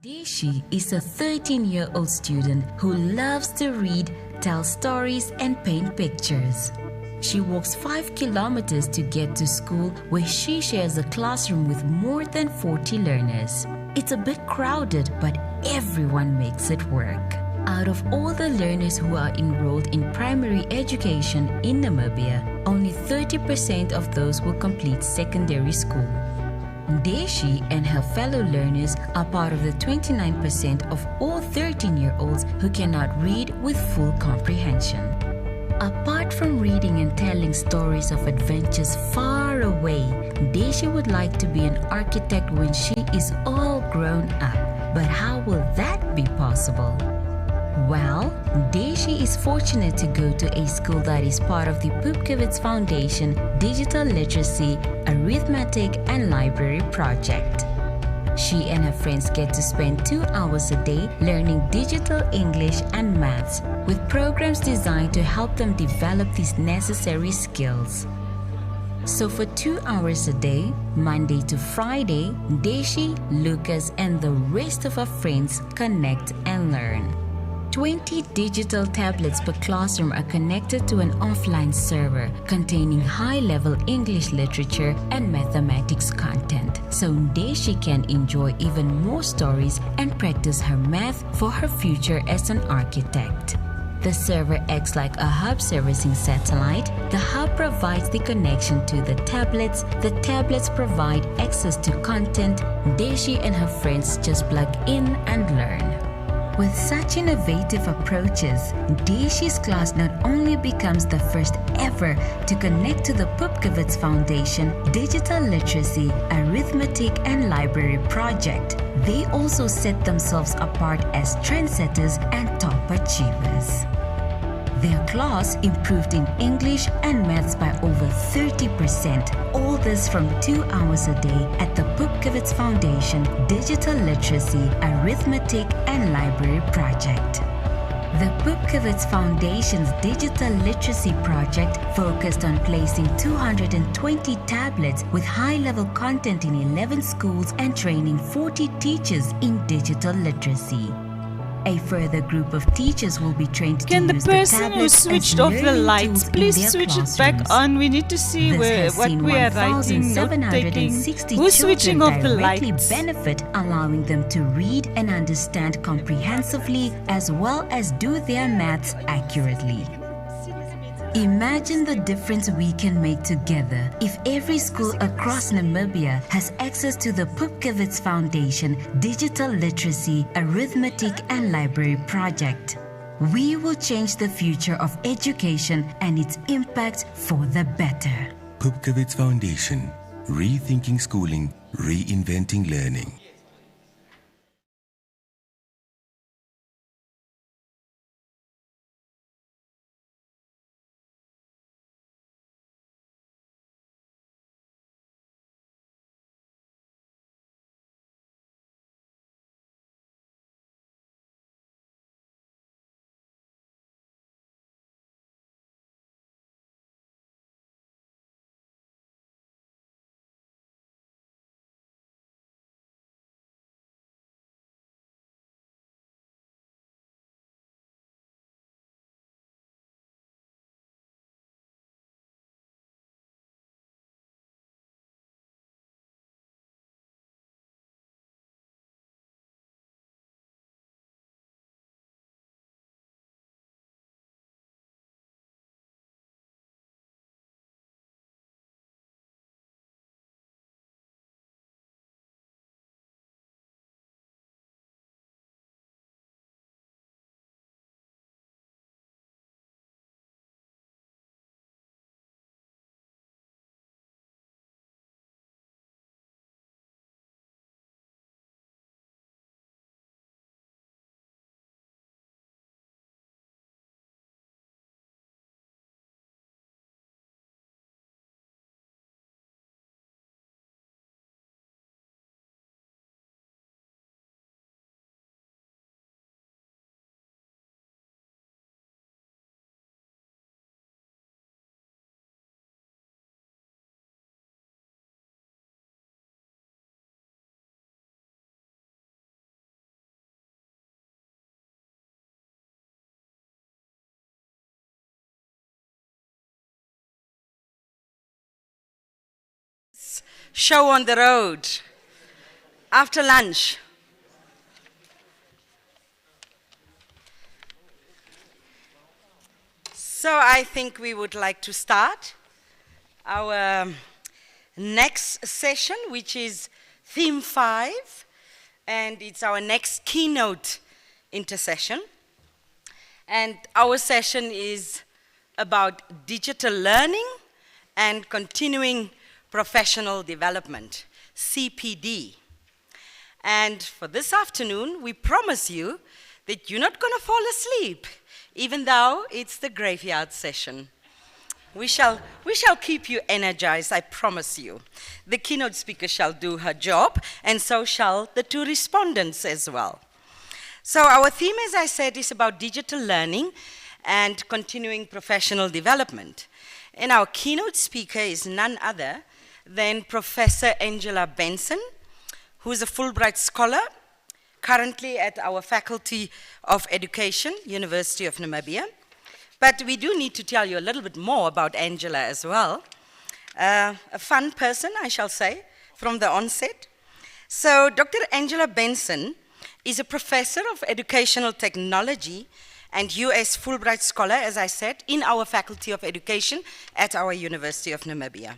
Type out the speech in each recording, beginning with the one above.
Daisy is a 13-year-old student who loves to read, tell stories, and paint pictures. She walks 5 kilometers to get to school, where she shares a classroom with more than 40 learners. It's a bit crowded, but everyone makes it work. Out of all the learners who are enrolled in primary education in Namibia, only 30% of those will complete secondary school. Daisy and her fellow learners are part of the 29% of all 13-year-olds who cannot read with full comprehension. Apart from reading and telling stories of adventures far away, Daisy would like to be an architect when she is all grown up. But how will that be possible? Well, Daisy is fortunate to go to a school that is part of the PUPKEWIZ Foundation Digital Literacy, Arithmetic and Library project. She and her friends get to spend 2 hours a day learning digital English and maths with programs designed to help them develop these necessary skills. So for 2 hours a day, Monday to Friday, Daisy, Lucas and the rest of her friends connect and learn. 20 digital tablets per classroom are connected to an offline server containing high-level English literature and mathematics content, so Daisy can enjoy even more stories and practice her math for her future as an architect. The server acts like a hub servicing satellite. The hub provides the connection to the tablets provide access to content. Daisy and her friends just plug in and learn. With such innovative approaches, Daisy's class not only becomes the first ever to connect to the PUPKEWIZ Foundation Digital Literacy, Arithmetic and Library project, they also set themselves apart as trendsetters and top achievers. Their class improved in English and maths by over 30%, all this from 2 hours a day at the PUPKEWIZ Foundation Digital Literacy, Arithmetic and Library project. The PUPKEWIZ Foundation's Digital Literacy project focused on placing 220 tablets with high-level content in 11 schools and training 40 teachers in digital literacy. A further group of teachers will be trained to Can the use person the who tablets switched as off the learning lights tools please in their switch it back classrooms. on? We need to see This what has we are writing, note taking. 1,760 Who's switching children off the directly lights? benefit, allowing them to read and understand comprehensively as well as do their maths accurately. Imagine the difference we can make together if every school across Namibia has access to the PUPKEWIZ Foundation Digital Literacy, Arithmetic and Library project. We will change the future of education and its impact for the better. PUPKEWIZ Foundation, rethinking schooling, reinventing learning. show on the road after lunch. So I think we would like to start our next session, which is theme 5, and it's our next keynote intersession. And our session is about digital learning and continuing professional development, CPD. And for this afternoon, we promise you that you're not going to fall asleep, even though it's the graveyard session. We shall keep you energized, I promise you. The keynote speaker shall do her job, and so shall the 2 respondents as well. So our theme, as I said, is about digital learning and continuing professional development. And our keynote speaker is none other than Professor Angela Benson, who is a Fulbright scholar, currently at our Faculty of Education, University of Namibia. But we do need to tell you a little bit more about Angela as well. A fun person, I shall say, from the onset. So Dr. Angela Benson is a professor of educational technology and US Fulbright scholar, as I said, in our Faculty of Education at our University of Namibia.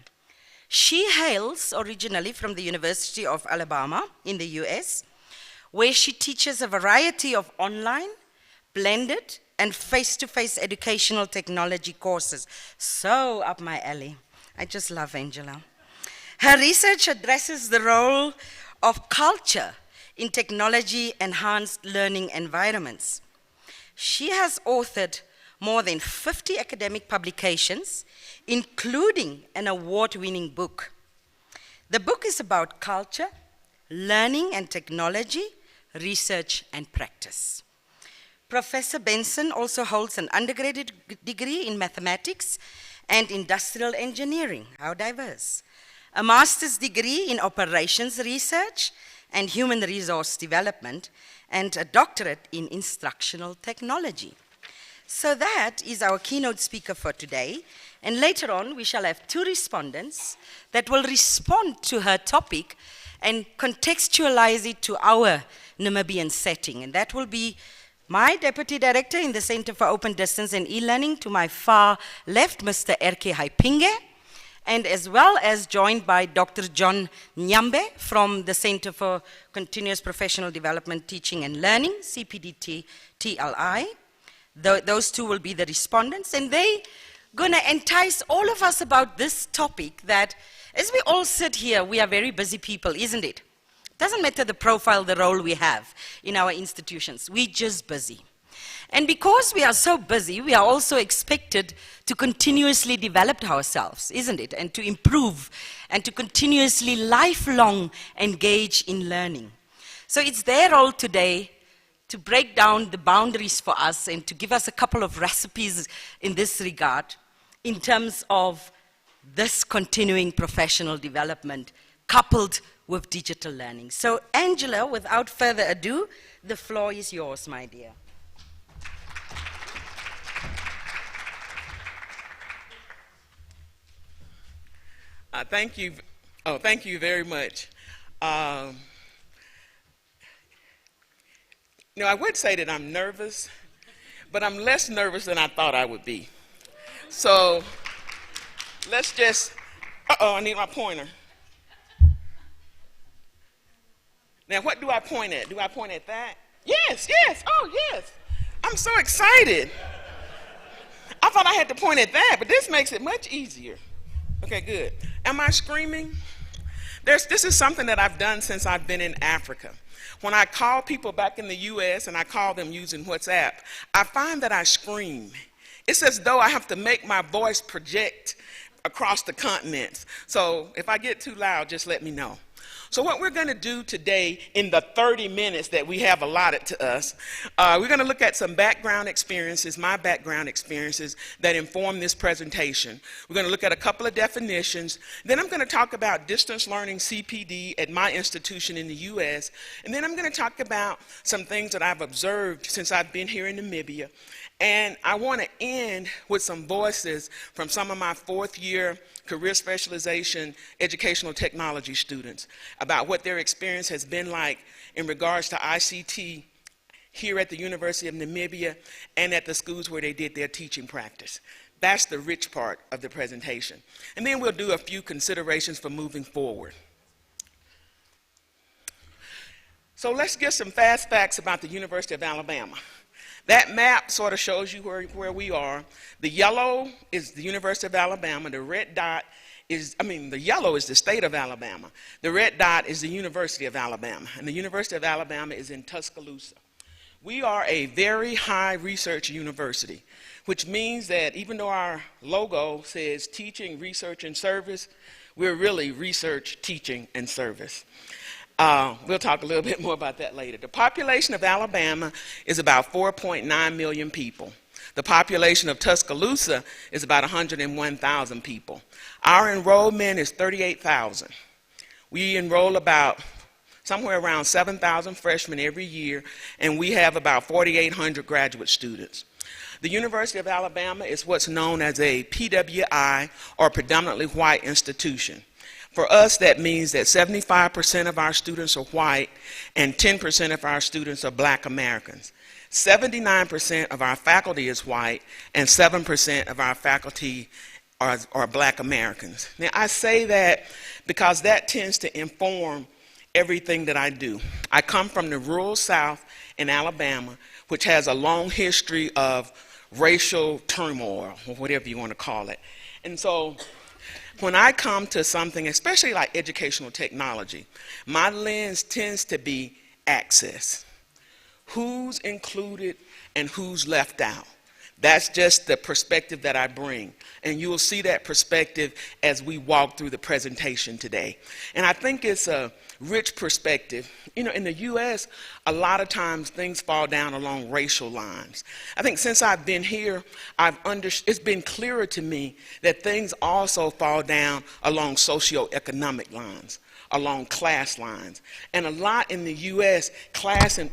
She hails originally from the University of Alabama in the US, where she teaches a variety of online, blended, and face-to-face educational technology courses. So up my alley. I just love Angela. Her research addresses the role of culture in technology-enhanced learning environments. She has authored more than 50 academic publications, including an award-winning book. The book is about culture, learning and technology, research and practice. Professor Benson also holds an undergraduate degree in mathematics and industrial engineering, how diverse, a master's degree in operations research and human resource development, and a doctorate in instructional technology. So that is our keynote speaker for today, and later on we shall have 2 respondents that will respond to her topic and contextualize it to our Namibian setting, and that will be my Deputy Director in the Center for Open Distance and E-Learning to my far left, Mr. Erke Haipinge, and as well as joined by Dr. John Nyambe from the Center for Continuous Professional Development, Teaching and Learning, CPD-TLI. Those 2 will be the respondents, and they're going to entice all of us about this topic that, as we all sit here, we are very busy people, isn't it? Doesn't matter the profile, the role we have in our institutions. We're just busy. And because we are so busy, we are also expected to continuously develop ourselves, isn't it? And to improve and to continuously lifelong engage in learning. So it's their role today to break down the boundaries for us and to give us a couple of recipes in this regard in terms of this continuing professional development coupled with digital learning. So Angela, without further ado, the floor is yours, my dear. Thank you. Oh, thank you very much. I would say that I'm nervous, but I'm less nervous than I thought I would be. So let's just, I need my pointer. Now, what do I point at? Do I point at that? Yes, oh yes. I'm so excited. I thought I had to point at that, but this makes it much easier. Okay, good. Am I screaming? This is something that I've done since I've been in Africa. When I call people back in the US and I call them using WhatsApp, I find that I scream. It's as though I have to make my voice project across the continents. So if I get too loud, just let me know. So what we're going to do today in the 30 minutes that we have allotted to us, we're going to look at some background experiences, my background experiences that inform this presentation. We're going to look at a couple of definitions. Then I'm going to talk about distance learning CPD at my institution in the US. And then I'm going to talk about some things that I've observed since I've been here in Namibia. And I want to end with some voices from some of my fourth-year career specialization educational technology students about what their experience has been like in regards to ICT here at the University of Namibia and at the schools where they did their teaching practice. That's the rich part of the presentation. And then we'll do a few considerations for moving forward. So let's get some fast facts about the University of Alabama. That map sort of shows you where we are. The yellow is the University of Alabama. The red dot is, the yellow is the state of Alabama. The red dot is the University of Alabama. And the University of Alabama is in Tuscaloosa. We are a very high research university, which means that even though our logo says teaching, research, and service, we're really research, teaching, and service. We'll talk a little bit more about that later. The population of Alabama is about 4.9 million people. The population of Tuscaloosa is about 101,000 people. Our enrollment is 38,000. We enroll about somewhere around 7,000 freshmen every year, and we have about 4,800 graduate students. The University of Alabama is what's known as a PWI, or predominantly white institution. For us, that means that 75% of our students are white and 10% of our students are Black Americans. 79% of our faculty is white and 7% of our faculty are Black Americans. Now, I say that because that tends to inform everything that I do. I come from the rural South in Alabama, which has a long history of racial turmoil, or whatever you want to call it. And so when I come to something, especially like educational technology, my lens tends to be access. Who's included and who's left out. That's just the perspective that I bring. And you will see that perspective as we walk through the presentation today. And I think it's a rich perspective. You know, in the U.S., a lot of times things fall down along racial lines. I think since I've been here, it's been clearer to me that things also fall down along socioeconomic lines, along class lines. And a lot in the U.S., class and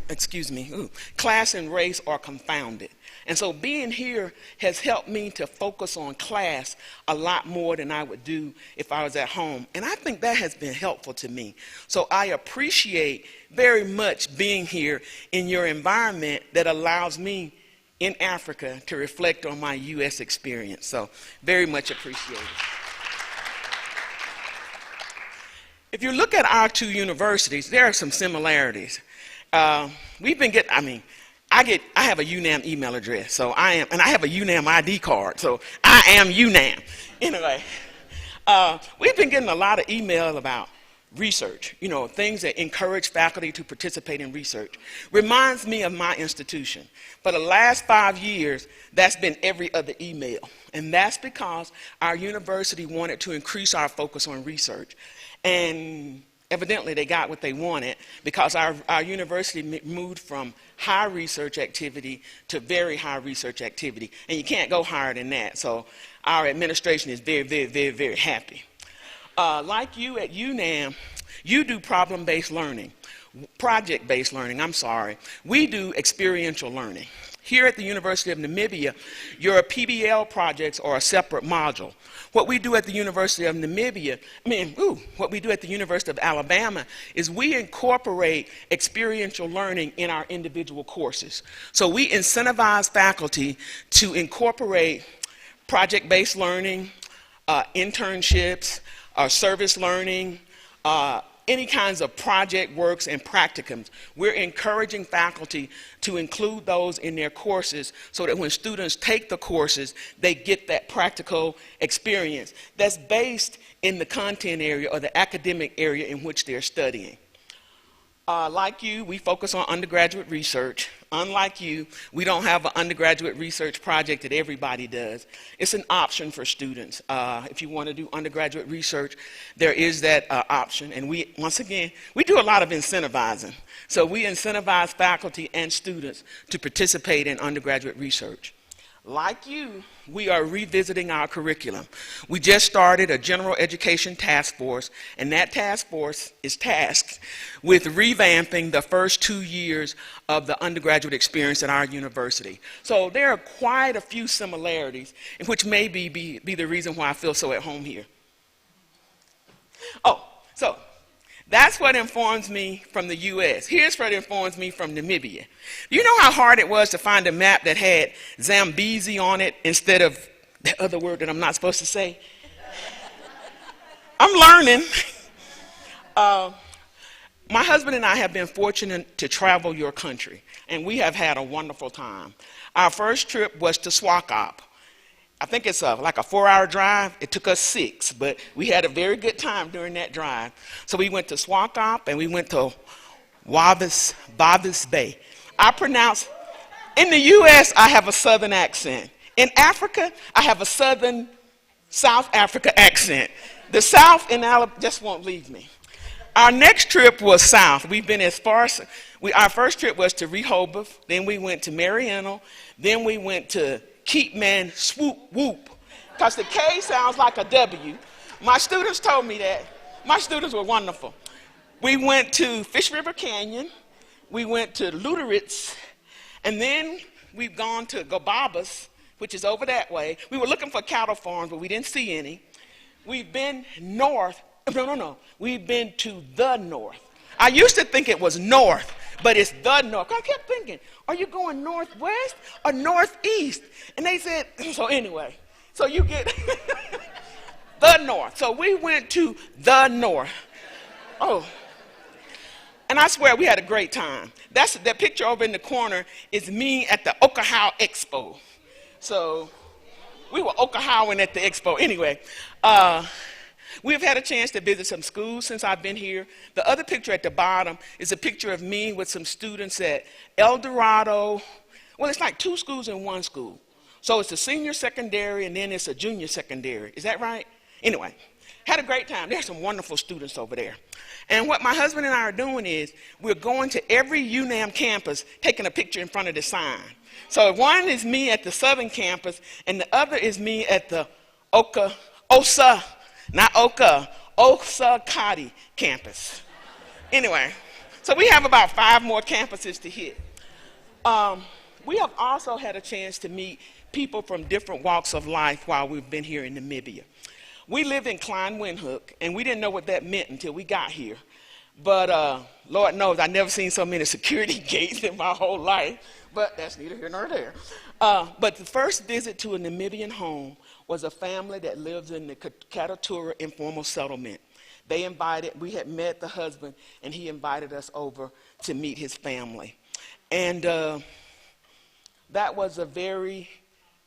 race are confounded. And so being here has helped me to focus on class a lot more than I would do if I was at home. And I think that has been helpful to me. So I appreciate very much being here in your environment that allows me in Africa to reflect on my U.S. experience. So very much appreciate it. If you look at our two universities, there are some similarities. I have a UNAM email address, so I have a UNAM ID card, so I am UNAM. Anyway, we've been getting a lot of email about research, things that encourage faculty to participate in research. Reminds me of my institution. For the last 5 years, that's been every other email, and that's because our university wanted to increase our focus on research. And evidently, they got what they wanted because our university moved from high research activity to very high research activity. And you can't go higher than that. So our administration is very, very, very, very happy. Like you at UNAM, you do project-based learning. We do experiential learning. Here at the University of Namibia, your PBL projects are a separate module. What we do at the University of Alabama is we incorporate experiential learning in our individual courses. So we incentivize faculty to incorporate project-based learning, internships, service learning, any kinds of project works and practicums. We're encouraging faculty to include those in their courses so that when students take the courses, they get that practical experience that's based in the content area or the academic area in which they're studying. Like you, we focus on undergraduate research. Unlike you, we don't have an undergraduate research project that everybody does. It's an option for students. If you want to do undergraduate research, there is that option. And we do a lot of incentivizing. So we incentivize faculty and students to participate in undergraduate research. Like you, we are revisiting our curriculum. We just started a general education task force, and that task force is tasked with revamping the first 2 years of the undergraduate experience at our university. So there are quite a few similarities, which may be the reason why I feel so at home here. Oh, so that's what informs me from the U.S. Here's what informs me from Namibia. Do you know how hard it was to find a map that had Zambezi on it instead of the other word that I'm not supposed to say? I'm learning. My husband and I have been fortunate to travel your country, and we have had a wonderful time. Our first trip was to Swakop. I think it's like a 4-hour drive. It took us 6, but we had a very good time during that drive. So we went to Swakop and we went to Walvis Bay. In the U.S., I have a southern accent. In Africa, I have a southern South Africa accent. The South in Alabama just won't leave me. Our next trip was south. We've been as far as, our first trip was to Rehoboth, then we went to Mariannal, then we went to Keepman Swoop Whoop, because the K sounds like a W. My students told me that. My students were wonderful. We went to Fish River Canyon, we went to Luderitz, and then we've gone to Gobabas, which is over that way. We were looking for cattle farms, but we didn't see any. We've been north. We've been to the north. I used to think it was north, but it's the north. I kept thinking, are you going northwest or northeast? And they said, so anyway, so you get the north. So we went to the north. Oh, and I swear we had a great time. That picture over in the corner is me at the Okahau Expo. So we were Okahauing at the expo. Anyway, we've had a chance to visit some schools since I've been here. The other picture at the bottom is a picture of me with some students at El Dorado. Well, it's like 2 schools in 1 school. So it's a senior secondary and then it's a junior secondary. Is that right? Anyway, had a great time. There's some wonderful students over there. And what my husband and I are doing is we're going to every UNAM campus taking a picture in front of the sign. So one is me at the southern campus and the other is me at the Osakati campus. Anyway, so we have about 5 more campuses to hit. We have also had a chance to meet people from different walks of life while we've been here in Namibia. We live in Klein-Windhoek, and we didn't know what that meant until we got here. But Lord knows I've never seen so many security gates in my whole life, but that's neither here nor there. But the first visit to a Namibian home was a family that lives in the Katatura informal settlement. We had met the husband, and he invited us over to meet his family. And that was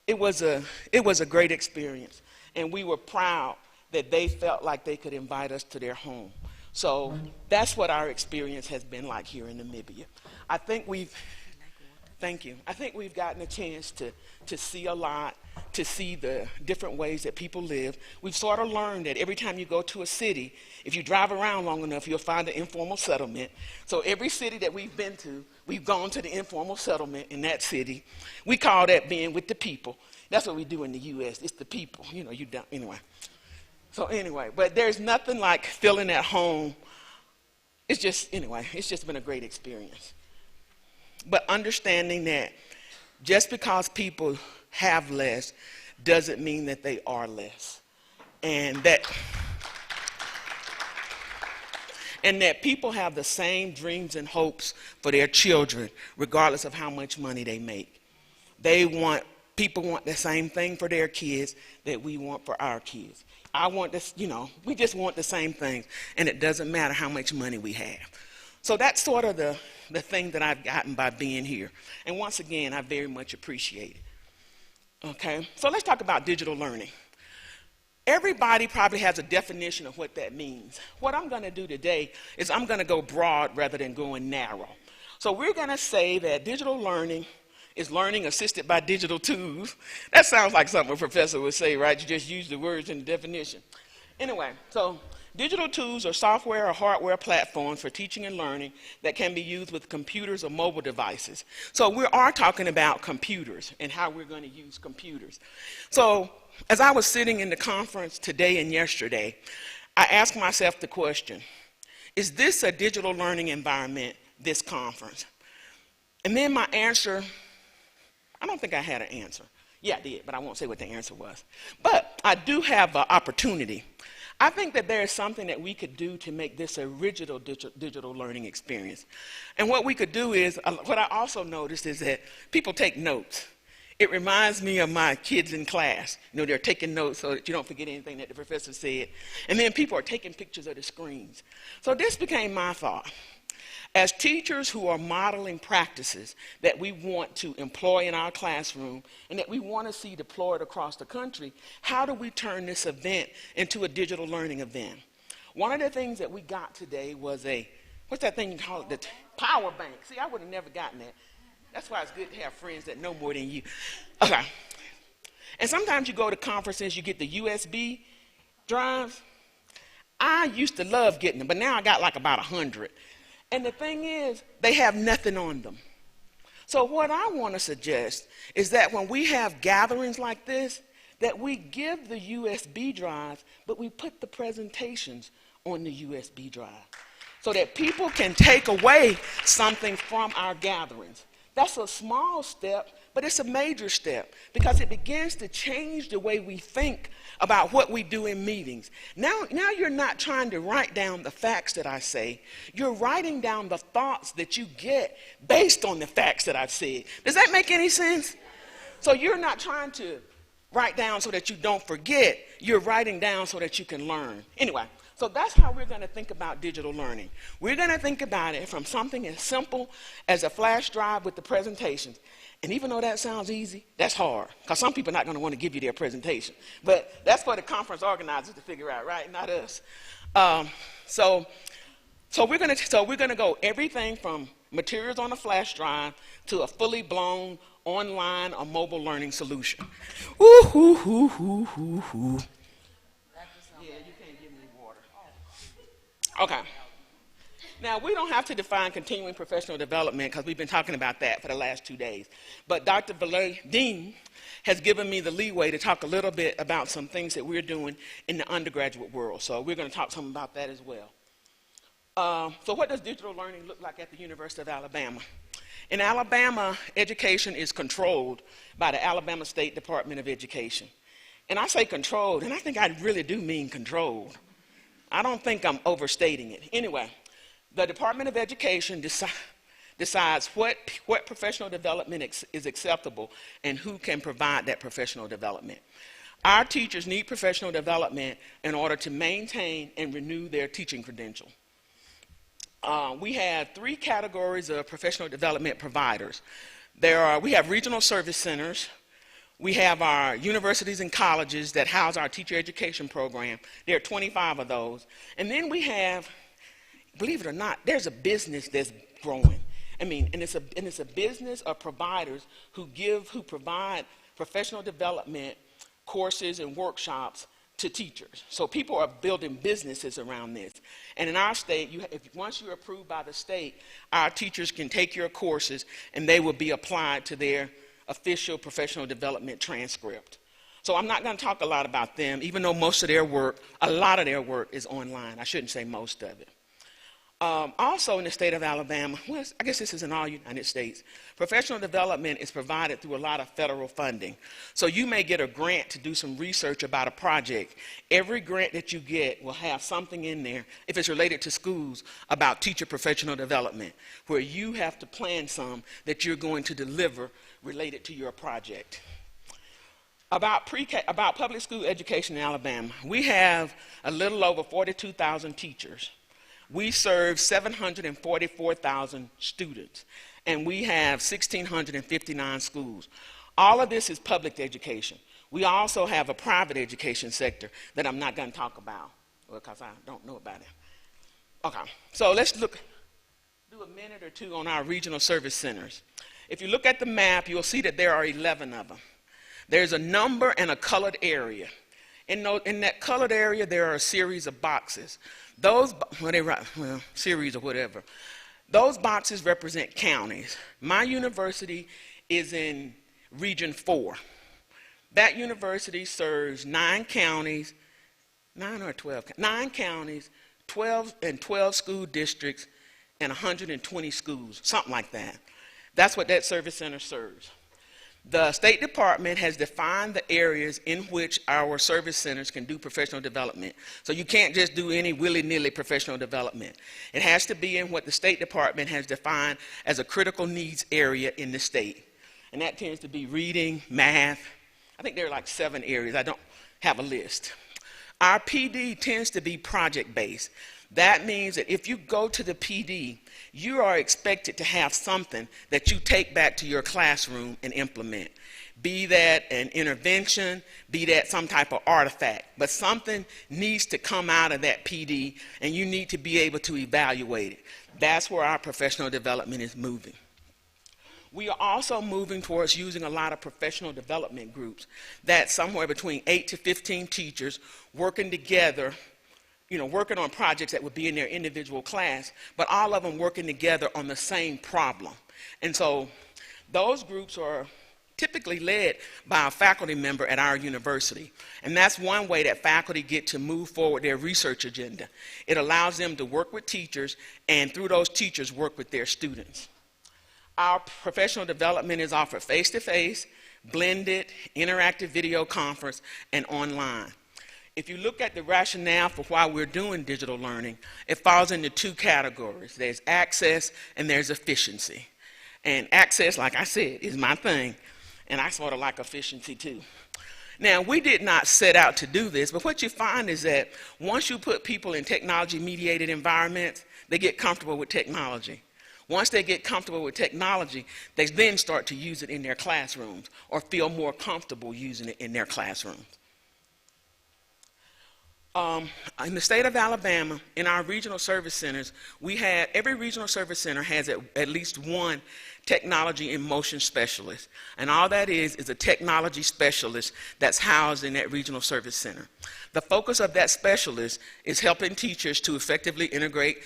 it was a great experience. And we were proud that they felt like they could invite us to their home. So that's what our experience has been like here in Namibia. Thank you. I think we've gotten a chance to see a lot, to see the different ways that people live. We've sort of learned that every time you go to a city, if you drive around long enough, you'll find an informal settlement. So every city that we've been to, we've gone to the informal settlement in that city. We call that being with the people. That's what we do in the U.S. It's the people. You don't, anyway. So anyway, but there's nothing like feeling at home. It's just been a great experience. But understanding that just because people have less doesn't mean that they are less. And that people have the same dreams and hopes for their children, regardless of how much money they make. People want the same thing for their kids that we want for our kids. I want this, we just want the same things, and it doesn't matter how much money we have. So that's sort of the thing that I've gotten by being here. And once again, I very much appreciate it. Okay, so let's talk about digital learning. Everybody probably has a definition of what that means. What I'm going to do today is I'm going to go broad rather than going narrow. So we're going to say that digital learning is learning assisted by digital tools. That sounds like something a professor would say, right? You just use the words in the definition. Anyway, so Digital tools are software or hardware platforms for teaching and learning that can be used with computers or mobile devices. So we are talking about computers and how we're going to use computers. So as I was sitting in the conference today and yesterday, I asked myself the question, is this a digital learning environment, this conference? And then my answer, I don't think I had an answer. Yeah, I did, but I won't say what the answer was. But I do have an opportunity. I think that there is something that we could do to make this a original digital learning experience. And what we could do is, what I also noticed is that people take notes. It reminds me of my kids in class. You know, they're taking notes so that you don't forget anything that the professor said. And then people are taking pictures of the screens. So this became my thought. As teachers who are modeling practices that we want to employ in our classroom and that we want to see deployed across the country, how do we turn this event into a digital learning event? One of the things that we got today was what's that thing you call it? The power bank. See, I would have never gotten that. That's why it's good to have friends that know more than you. Okay. And sometimes you go to conferences, you get the USB drives. I used to love getting them, but now I got like about 100. And the thing is, they have nothing on them. So what I want to suggest is that when we have gatherings like this, that we give the USB drives, but we put the presentations on the USB drive so that people can take away something from our gatherings. That's a small step, but it's a major step because it begins to change the way we think about what we do in meetings. Now you're not trying to write down the facts that I say. You're writing down the thoughts that you get based on the facts that I've said. Does that make any sense? So you're not trying to write down so that you don't forget. You're writing down so that you can learn. Anyway, so that's how we're going to think about digital learning. We're going to think about it from something as simple as a flash drive with the presentations. And even though that sounds easy, that's hard, because some people are not going to want to give you their presentation. But that's for the conference organizers to figure out, right? Not us. So we're going to go everything from materials on a flash drive to a fully blown online or mobile learning solution. Ooh, hoo, hoo, hoo, hoo, hoo. Yeah, you can't give me water. Okay. Now, we don't have to define continuing professional development because we've been talking about that for the last 2 days. But Dr. Dean has given me the leeway to talk a little bit about some things that we're doing in the undergraduate world. So we're going to talk some about that as well. So what does digital learning look like at the University of Alabama? In Alabama, education is controlled by the Alabama State Department of Education. And I say controlled, and I think I really do mean controlled. I don't think I'm overstating it. Anyway, the Department of Education decides what professional development is acceptable and who can provide that professional development. Our teachers need professional development in order to maintain and renew their teaching credential. We have 3 categories of professional development providers. We have regional service centers. We have our universities and colleges that house our teacher education program. There are 25 of those. And then we have, believe it or not, there's a business that's growing. I mean, and it's a business of providers who provide professional development courses and workshops to teachers. So people are building businesses around this. And in our state, once you're approved by the state, our teachers can take your courses and they will be applied to their official professional development transcript. So I'm not going to talk a lot about them, even though a lot of their work is online. I shouldn't say most of it. Also in the state of Alabama, well, I guess this is in all United States, professional development is provided through a lot of federal funding. So you may get a grant to do some research about a project. Every grant that you get will have something in there, if it's related to schools, about teacher professional development, where you have to plan some that you're going to deliver related to your project. About public school education in Alabama, we have a little over 42,000 teachers. We serve 744,000 students, and we have 1,659 schools. All of this is public education. We also have a private education sector that I'm not going to talk about because I don't know about it. Okay, so let's do a minute or two on our regional service centers. If you look at the map, you'll see that there are 11 of them. There's a number and a colored area. In that colored area, there are a series of boxes. Those, series or whatever. Those boxes represent counties. My university is in Region 4. That university serves 9 counties, 12 school districts, and 120 schools, something like that. That's what that service center serves. The State Department has defined the areas in which our service centers can do professional development. So you can't just do any willy-nilly professional development. It has to be in what the State Department has defined as a critical needs area in the state. And that tends to be reading, math. I think there are like 7 areas. I don't have a list. Our PD tends to be project-based. That means that if you go to the PD, you are expected to have something that you take back to your classroom and implement. Be that an intervention, be that some type of artifact, but something needs to come out of that PD and you need to be able to evaluate it. That's where our professional development is moving. We are also moving towards using a lot of professional development groups. That's somewhere between 8 to 15 teachers working together, working on projects that would be in their individual class, but all of them working together on the same problem. And so those groups are typically led by a faculty member at our university. And that's one way that faculty get to move forward their research agenda. It allows them to work with teachers, and through those teachers work with their students. Our professional development is offered face-to-face, blended, interactive video conference, and online. If you look at the rationale for why we're doing digital learning, it falls into 2 categories. There's access and there's efficiency. And access, like I said, is my thing, and I sort of like efficiency too. Now, we did not set out to do this, but what you find is that once you put people in technology-mediated environments, they get comfortable with technology. Once they get comfortable with technology, they then start to use it in their classrooms or feel more comfortable using it in their classrooms. In the state of Alabama, in our regional service centers, every regional service center has at least one technology in motion specialist. And all that is a technology specialist that's housed in that regional service center. The focus of that specialist is helping teachers to effectively integrate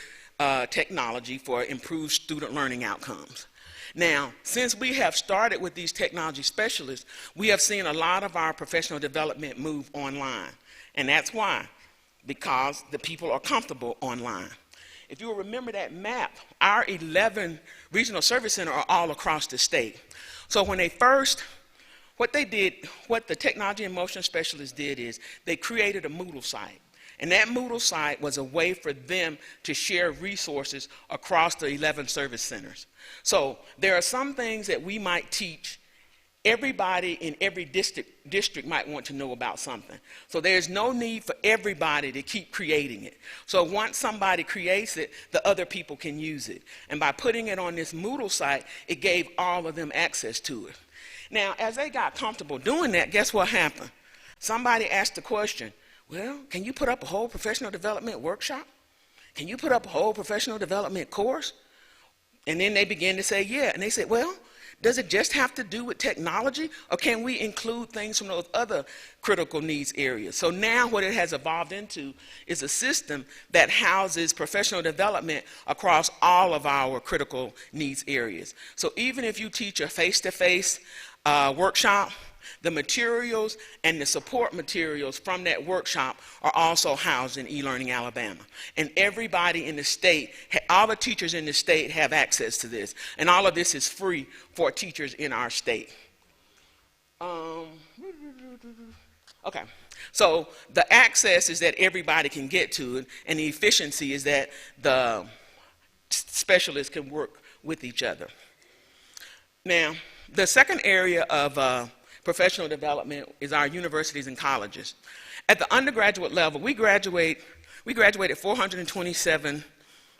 technology for improved student learning outcomes. Now, since we have started with these technology specialists, we have seen a lot of our professional development move online. And that's why, because the people are comfortable online. If you will remember that map, our 11 regional service centers are all across the state. So when they first, what the technology and motion specialists did is they created a Moodle site. And that Moodle site was a way for them to share resources across the 11 service centers. So there are some things that we might teach. Everybody in every district might want to know about something. So there's no need for everybody to keep creating it. So once somebody creates it, the other people can use it. And by putting it on this Moodle site, it gave all of them access to it. Now, as they got comfortable doing that, guess what happened? Somebody asked the question, well, can you put up a whole professional development workshop? Can you put up a whole professional development course? And then they began to say, yeah. And they said, well, does it just have to do with technology, or can we include things from those other critical needs areas? So now what it has evolved into is a system that houses professional development across all of our critical needs areas. So even if you teach a face-to-face workshop, the materials and the support materials from that workshop are also housed in eLearning Alabama. And everybody in the state, all the teachers in the state have access to this. And all of this is free for teachers in our state. Okay, so the access is that everybody can get to it, and the efficiency is that the specialists can work with each other. Now, the second area of professional development is our universities and colleges. At the undergraduate level, we graduated 427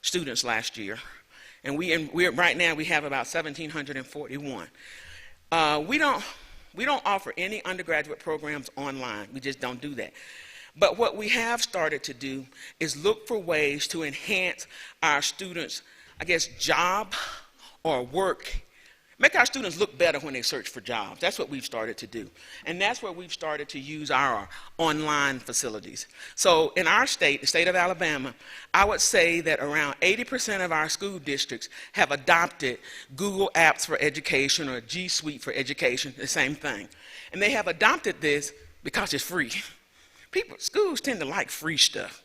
students last year, and right now we have about 1,741. We don't offer any undergraduate programs online. We just don't do that. But what we have started to do is look for ways to enhance our students' job or work, Make our students look better when they search for jobs. That's what we've started to do. And that's where we've started to use our online facilities. So in our state, the state of Alabama, I would say that around 80% of our school districts have adopted Google Apps for Education or G Suite for Education, the same thing. And they have adopted this because it's free. Schools tend to like free stuff.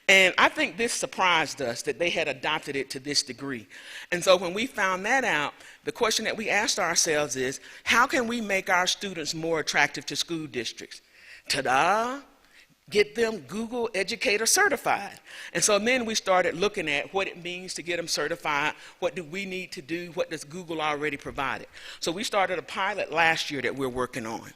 And I think this surprised us that they had adopted it to this degree. And so when we found that out, the question that we asked ourselves is, how can we make our students more attractive to school districts? Ta-da! Get them Google Educator certified. And so then we started looking at what it means to get them certified, what do we need to do, what does Google already provide. So we started a pilot last year that we're working on.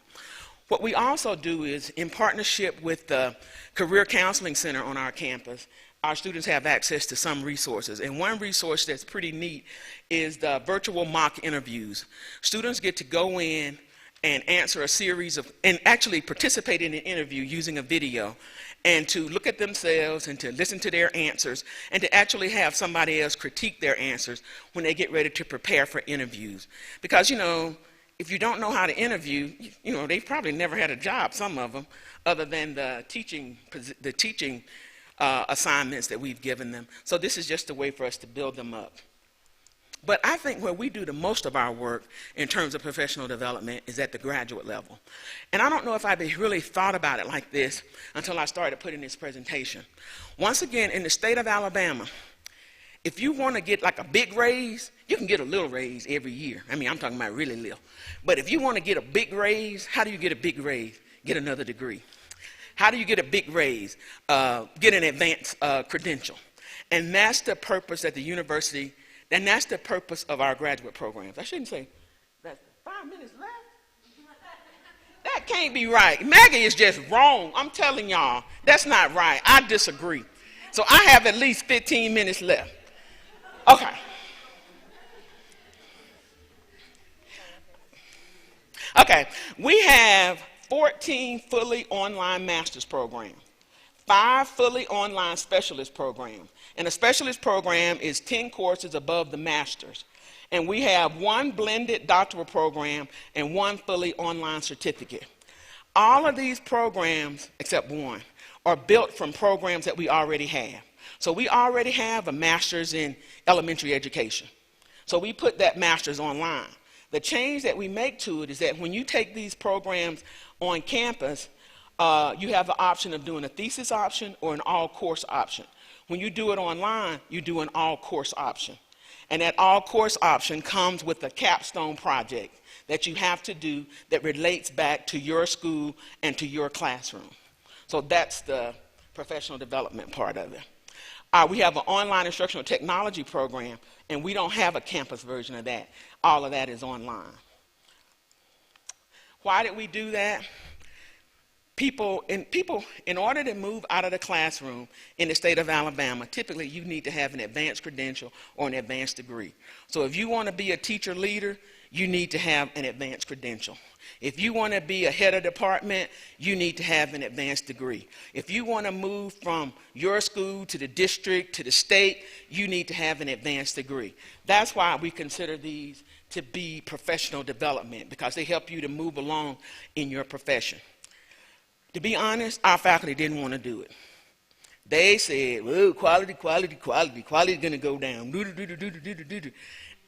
What we also do is, in partnership with the Career Counseling Center on our campus, our students have access to some resources. And one resource that's pretty neat is the virtual mock interviews. Students get to go in and answer a series of, and actually participate in an interview using a video, and to look at themselves and to listen to their answers, and to actually have somebody else critique their answers when they get ready to prepare for interviews. Because, you know, if you don't know how to interview, you know, they've probably never had a job, some of them, other than the teaching assignments that we've given them. So this is just a way for us to build them up. But I think where we do the most of our work in terms of professional development is at the graduate level. And I don't know if I really thought about it like this until I started putting this presentation. Once again, in the state of Alabama, if you want to get like a big raise, you can get a little raise every year. I mean, I'm talking about really little. But if you want to get a big raise, how do you get a big raise? Get another degree. How do you get a big raise? Get an advanced credential. And that's the purpose at the university, and that's the purpose of our graduate programs. I shouldn't say, that's 5 minutes left? That can't be right. Maggie is just wrong. I'm telling y'all, that's not right. I disagree. So I have at least 15 minutes left. Okay. Okay, we have 14 fully online master's programs, 5 fully online specialist programs. And a specialist program is 10 courses above the master's. And we have 1 blended doctoral program and 1 fully online certificate. All of these programs, except 1, are built from programs that we already have. So we already have a master's in elementary education. So we put that master's online. The change that we make to it is that when you take these programs on campus, you have the option of doing a thesis option or an all-course option. When you do it online, you do an all-course option. And that all-course option comes with a capstone project that you have to do that relates back to your school and to your classroom. So that's the professional development part of it. We have an online instructional technology program, and we don't have a campus version of that. All of that is online. Why did we do that? People, in order to move out of the classroom in the state of Alabama, typically you need to have an advanced credential or an advanced degree. So if you want to be a teacher leader, you need to have an advanced credential. If you want to be a head of department, you need to have an advanced degree. If you want to move from your school to the district to the state, you need to have an advanced degree. That's why we consider these to be professional development, because they help you to move along in your profession. To be honest, our faculty didn't want to do it. They said, well, quality is going to go down.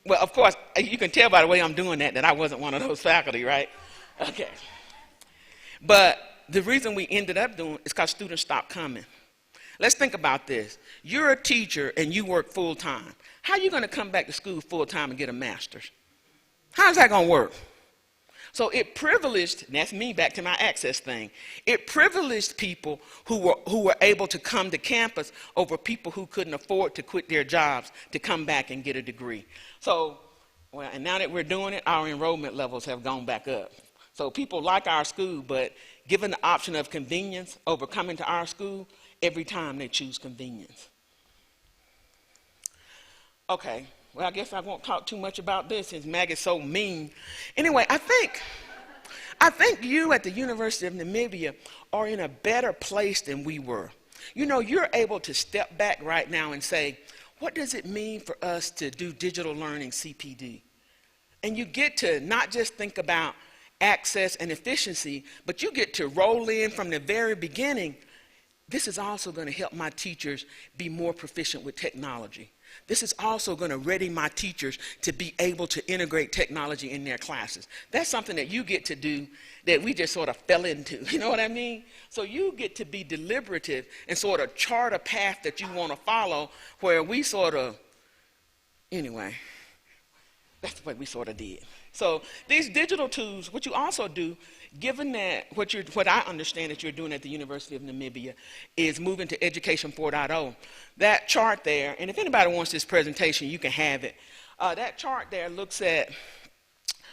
Well, of course, you can tell by the way I'm doing that I wasn't one of those faculty, right? Okay. But the reason we ended up doing it is because students stopped coming. Let's think about this. You're a teacher and you work full-time. How are you going to come back to school full-time and get a master's? How's that going to work? So it privileged, and that's me back to my access thing, it privileged people who were able to come to campus over people who couldn't afford to quit their jobs to come back and get a degree. So, well, and now that we're doing it, our enrollment levels have gone back up. So people like our school, but given the option of convenience over coming to our school, every time they choose convenience. Okay. Well, I guess I won't talk too much about this since Maggie's so mean. Anyway, I think you at the University of Namibia are in a better place than we were. You know, you're able to step back right now and say, what does it mean for us to do digital learning CPD? And you get to not just think about access and efficiency, but you get to roll in from the very beginning. This is also going to help my teachers be more proficient with technology. This is also going to ready my teachers to be able to integrate technology in their classes. That's something that you get to do that we just sort of fell into, you know what I mean? So you get to be deliberative and sort of chart a path that you want to follow, where we sort of, anyway, that's what we sort of did. So these digital tools, what you also do, given that what I understand that you're doing at the University of Namibia is moving to Education 4.0, that chart there, and if anybody wants this presentation, you can have it. That chart there looks at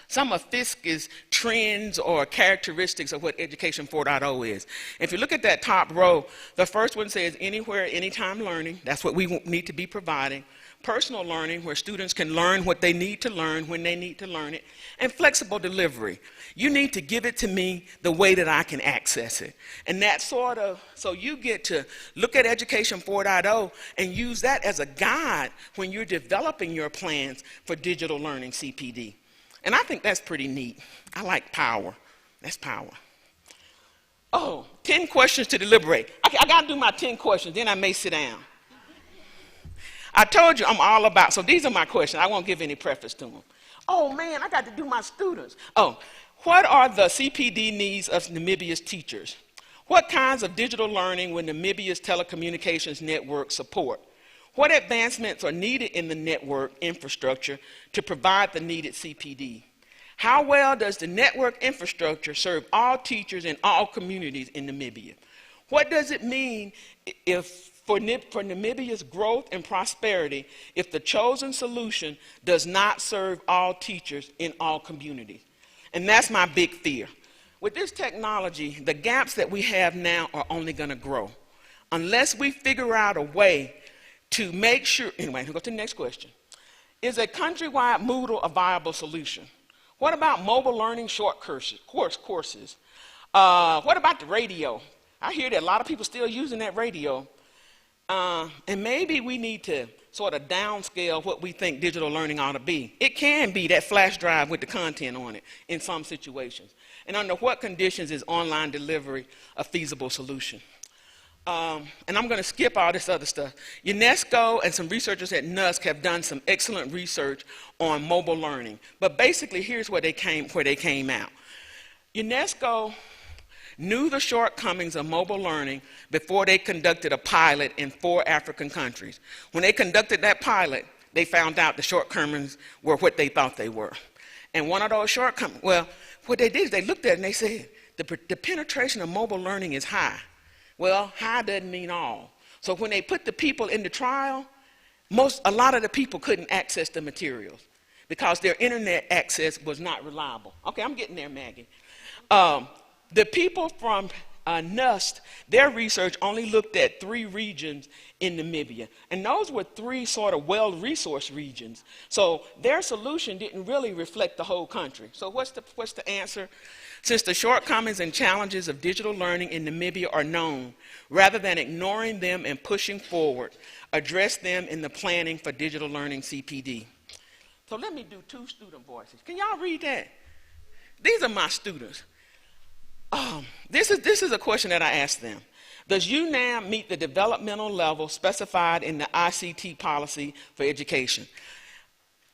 some of FISC's trends or characteristics of what Education 4.0 is. If you look at that top row, the first one says anywhere, anytime learning. That's what we need to be providing. Personal learning, where students can learn what they need to learn when they need to learn it. And flexible delivery. You need to give it to me the way that I can access it. And that sort of, so you get to look at Education 4.0 and use that as a guide when you're developing your plans for digital learning CPD. And I think that's pretty neat. I like power. That's power. Oh, 10 questions to deliberate. I got to do my 10 questions, then I may sit down. I told you I'm all about, so these are my questions. I won't give any preface to them. Oh, man, I got to do my students. Oh, what are the CPD needs of Namibia's teachers? What kinds of digital learning will Namibia's telecommunications network support? What advancements are needed in the network infrastructure to provide the needed CPD? How well does the network infrastructure serve all teachers in all communities in Namibia? What does it mean for Namibia's growth and prosperity if the chosen solution does not serve all teachers in all communities? And that's my big fear. With this technology, the gaps that we have now are only going to grow. Unless we figure out a way to make sure, anyway, we'll go to the next question. Is a countrywide Moodle a viable solution? What about mobile learning short courses? What about the radio? I hear that a lot of people still using that radio. And maybe we need to sort of downscale what we think digital learning ought to be. It can be that flash drive with the content on it in some situations. And under what conditions is online delivery a feasible solution? And I'm going to skip all this other stuff. UNESCO and some researchers at NUSC have done some excellent research on mobile learning. But basically, here's where they came out. UNESCO knew the shortcomings of mobile learning before they conducted a pilot in 4 African countries. When they conducted that pilot, they found out the shortcomings were what they thought they were. And one of those shortcomings, well, what they did is they looked at it and they said, the penetration of mobile learning is high. Well, high doesn't mean all. So when they put the people in the trial, a lot of the people couldn't access the materials because their internet access was not reliable. Okay, I'm getting there, Maggie. The people from NUST, their research only looked at 3 regions in Namibia. And those were 3 sort of well-resourced regions. So their solution didn't really reflect the whole country. So what's the answer? Since the shortcomings and challenges of digital learning in Namibia are known, rather than ignoring them and pushing forward, address them in the planning for digital learning CPD. So let me do 2 student voices. Can y'all read that? These are my students. This is a question that I asked them. Does UNAM meet the developmental level specified in the ICT policy for education?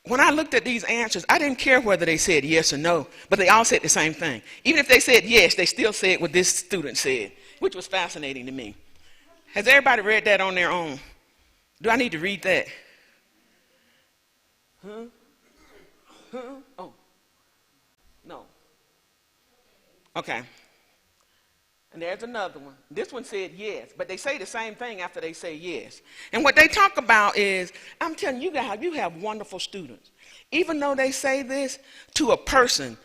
When I looked at these answers, I didn't care whether they said yes or no, but they all said the same thing. Even if they said yes, they still said what this student said, which was fascinating to me. Has everybody read that on their own? Do I need to read that? Oh, no. Okay. And there's another one. This one said yes, but they say the same thing after they say yes. And what they talk about is, I'm telling you guys, you have wonderful students. Even though they say this to a person,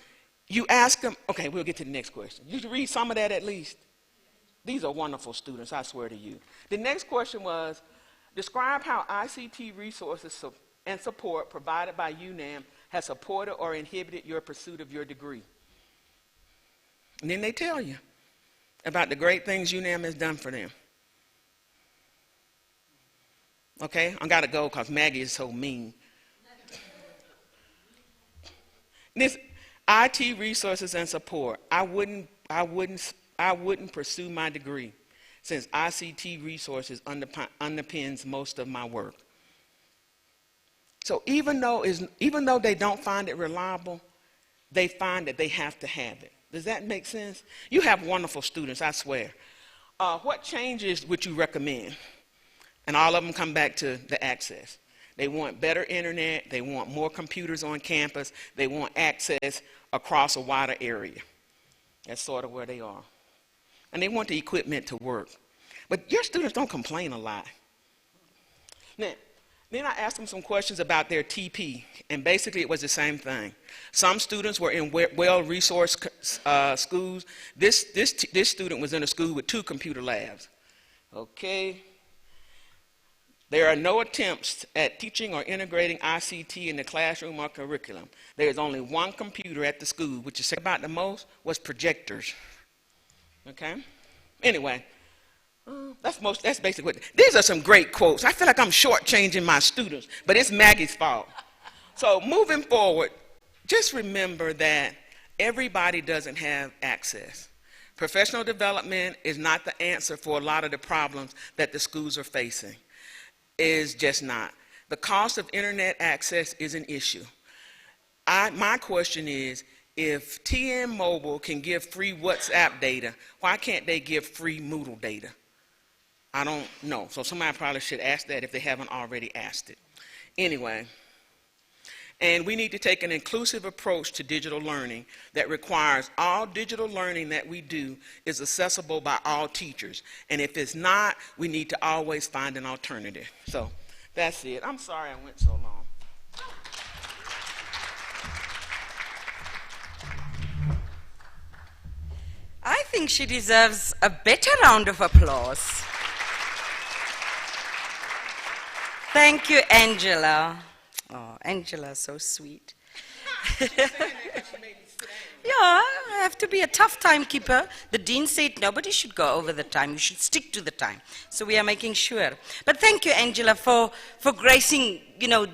you ask them, okay, we'll get to the next question. You should read some of that at least. These are wonderful students, I swear to you. The next question was, describe how ICT resources and support provided by UNAM has supported or inhibited your pursuit of your degree. And then they tell you about the great things UNAM has done for them. Okay, I gotta go because Maggie is so mean. This IT resources and support. I wouldn't pursue my degree since ICT resources underpins most of my work. So even though they don't find it reliable, they find that they have to have it. Does that make sense? You have wonderful students, I swear. What changes would you recommend? And all of them come back to the access. They want better internet, they want more computers on campus, they want access across a wider area. That's sort of where they are. And they want the equipment to work. But your students don't complain a lot. Now, then I asked them some questions about their TP, and basically it was the same thing. Some students were in well-resourced schools. This student was in a school with 2 computer labs. Okay. There are no attempts at teaching or integrating ICT in the classroom or curriculum. There is only 1 computer at the school, which is about the most was projectors. Okay? Anyway, that's basically what. These are some great quotes. I feel like I'm shortchanging my students, but it's Maggie's fault. So moving forward, just remember that everybody doesn't have access. Professional development is not the answer for a lot of the problems that the schools are facing. Is just not. The cost of internet access is an issue. My question is, if TN Mobile can give free WhatsApp data, why can't they give free Moodle data? I don't know. So somebody probably should ask that if they haven't already asked it. Anyway, and we need to take an inclusive approach to digital learning that requires all digital learning that we do is accessible by all teachers. And if it's not, we need to always find an alternative. So that's it. I'm sorry I went so long. I think she deserves a better round of applause. Thank you, Angela. Oh, Angela, so sweet. Yeah, I have to be a tough timekeeper. The dean said nobody should go over the time. You should stick to the time. So we are making sure. But thank you, Angela, for gracing,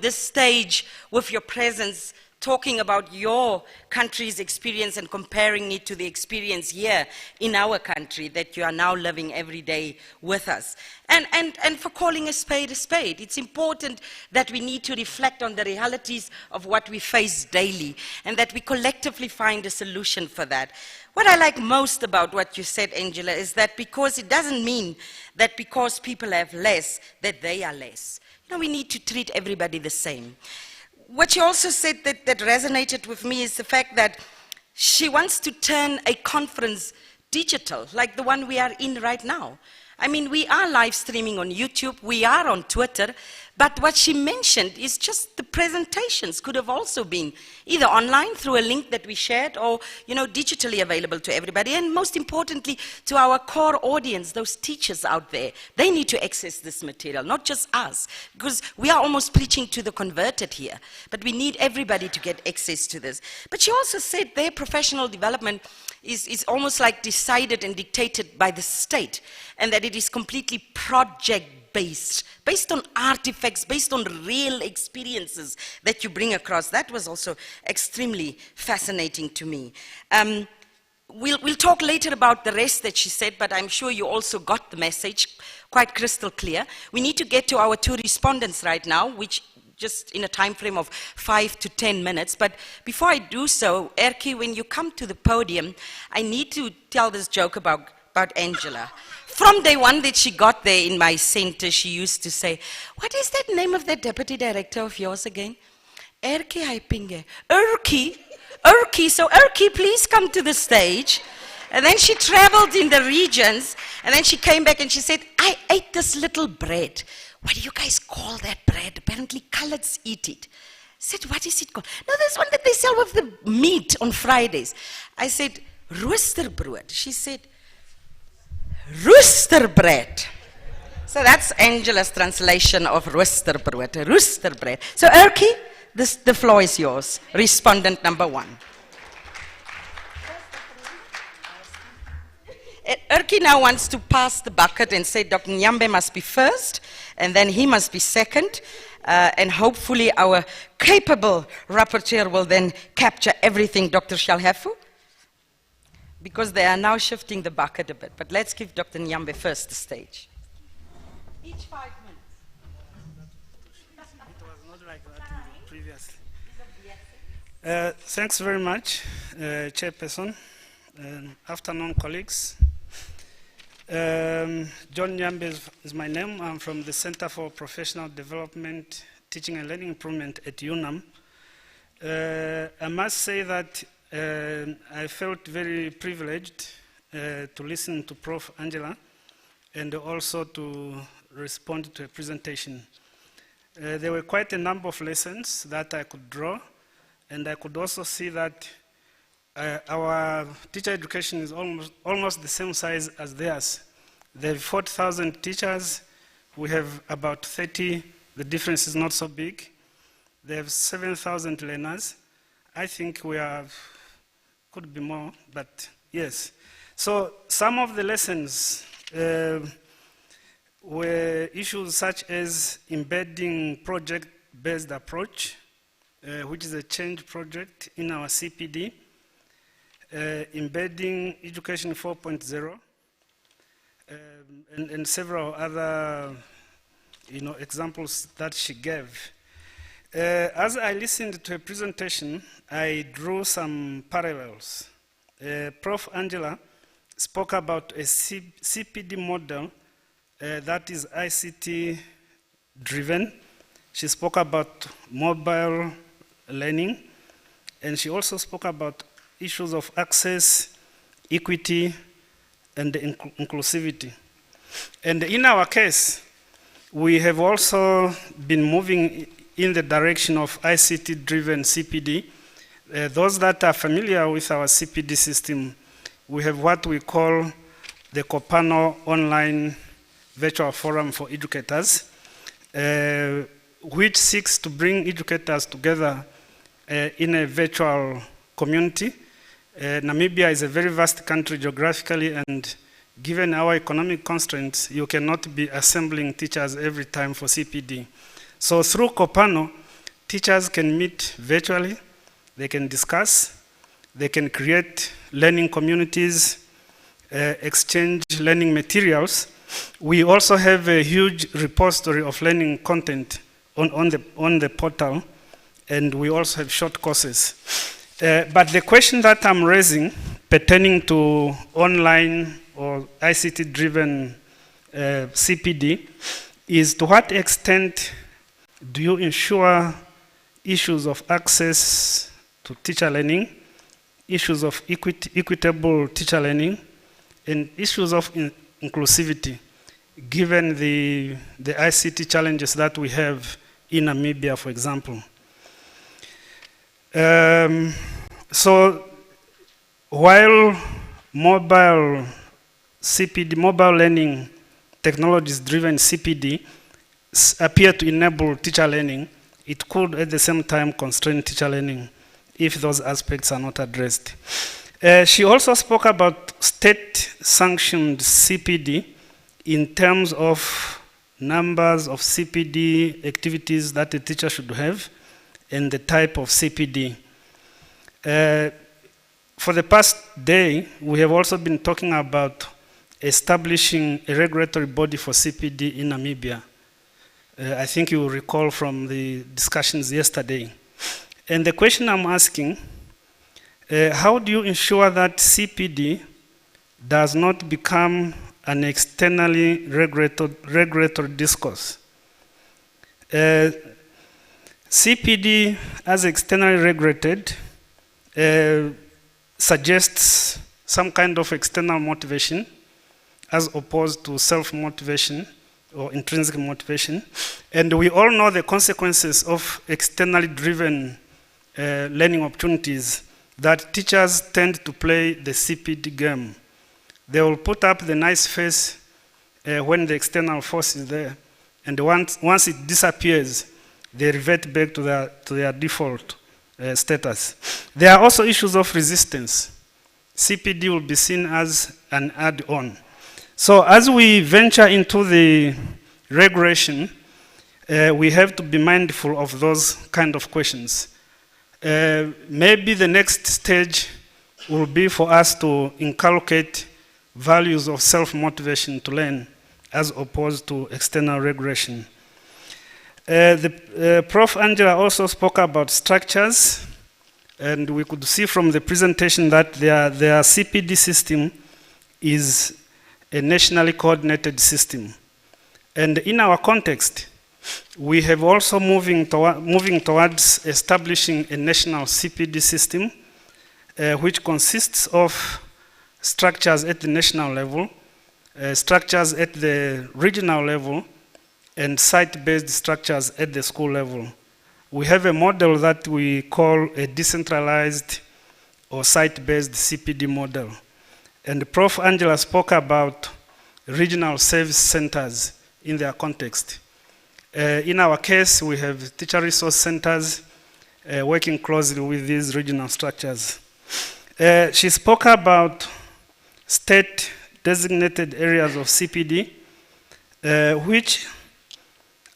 this stage with your presence, talking about your country's experience and comparing it to the experience here in our country that you are now living every day with us. And for calling a spade a spade. It's important that we need to reflect on the realities of what we face daily and that we collectively find a solution for that. What I like most about what you said, Angela, is that because it doesn't mean that because people have less, that they are less. We need to treat everybody the same. What she also said that resonated with me is the fact that she wants to turn a conference digital, like the one we are in right now. I mean, we are live streaming on YouTube, we are on Twitter, but what she mentioned is just the presentations could have also been either online through a link that we shared or, digitally available to everybody. And most importantly, to our core audience, those teachers out there, they need to access this material, not just us, because we are almost preaching to the converted here, but we need everybody to get access to this. But she also said their professional development is almost like decided and dictated by the state, and that it is completely project-based, based on artifacts, based on real experiences that you bring across. That was also extremely fascinating to me. We'll talk later about the rest that she said, but I'm sure you also got the message quite crystal clear. We need to get to our 2 respondents right now, which just in a time frame of 5 to 10 minutes. But before I do so, Erki, when you come to the podium, I need to tell this joke about Angela. From day one that she got there in my center, she used to say, what is that name of that deputy director of yours again? Erki Haipinge. Erki, so Erki, please come to the stage. And then she traveled in the regions, and then she came back and she said, I ate this little bread. What do you guys call that bread? Apparently coloureds eat it. I said, what is it called? No, this one that they sell with the meat on Fridays. I said, roosterbrood. She said, roosterbread. So that's Angela's translation of roosterbrood, roosterbread. So Erki, the floor is yours. Respondent number 1. Erki now wants to pass the bucket and say Dr. Nyambe must be first, and then he must be second. and hopefully our capable rapporteur will then capture everything, Dr. Shalhafu, because they are now shifting the bucket a bit. But let's give Dr. Nyambe first the stage. Each 5 minutes. It was not like that previously. Thanks very much, Chairperson. Afternoon, colleagues. John Nyambe is my name. I'm from the Center for Professional Development, Teaching and Learning Improvement at UNAM. I must say that I felt very privileged to listen to Prof. Angela and also to respond to a presentation. There were quite a number of lessons that I could draw, and I could also see that our teacher education is almost the same size as theirs. They have 40,000 teachers. We have about 30. The difference is not so big. They have 7,000 learners. I think we could be more, but yes. So some of the lessons were issues such as embedding project-based approach, which is a change project in our CPD, embedding Education 4.0, and several other examples that she gave. As I listened to her presentation, I drew some parallels. Prof. Angela spoke about a CPD model that is ICT-driven. She spoke about mobile learning, and she also spoke about issues of access, equity, and inclusivity. And in our case, we have also been moving in the direction of ICT-driven CPD. Those that are familiar with our CPD system, we have what we call the Copano Online Virtual Forum for Educators, which seeks to bring educators together in a virtual community. Namibia is a very vast country geographically, and given our economic constraints, you cannot be assembling teachers every time for CPD. So through Copano, teachers can meet virtually, they can discuss, they can create learning communities, exchange learning materials. We also have a huge repository of learning content on the portal, and we also have short courses. But the question that I'm raising pertaining to online or ICT-driven CPD is, to what extent do you ensure issues of access to teacher learning, issues of equitable teacher learning, and issues of inclusivity, given the ICT challenges that we have in Namibia, for example? So while mobile CPD, mobile learning technologies-driven CPD appear to enable teacher learning, it could at the same time constrain teacher learning if those aspects are not addressed. She also spoke about state-sanctioned CPD in terms of numbers of CPD activities that a teacher should have and the type of CPD. For the past day, we have also been talking about establishing a regulatory body for CPD in Namibia. I think you will recall from the discussions yesterday. And the question I'm asking, how do you ensure that CPD does not become an externally regulatory discourse? CPD, as externally regulated, suggests some kind of external motivation as opposed to self-motivation or intrinsic motivation. And we all know the consequences of externally driven learning opportunities, that teachers tend to play the CPD game. They will put up the nice face when the external force is there, and once it disappears, they revert back to their default status. There are also issues of resistance. CPD will be seen as an add-on. So as we venture into the regulation, we have to be mindful of those kind of questions. Maybe the next stage will be for us to inculcate values of self-motivation to learn as opposed to external regulation. Prof. Angela also spoke about structures, and we could see from the presentation that their CPD system is a nationally coordinated system. And in our context, we have also moving towards establishing a national CPD system, which consists of structures at the national level, structures at the regional level, and site-based structures at the school level. We have a model that we call a decentralized or site-based CPD model. And Prof. Angela spoke about regional service centers in their context. In our case, we have teacher resource centers working closely with these regional structures. She spoke about state designated areas of CPD, which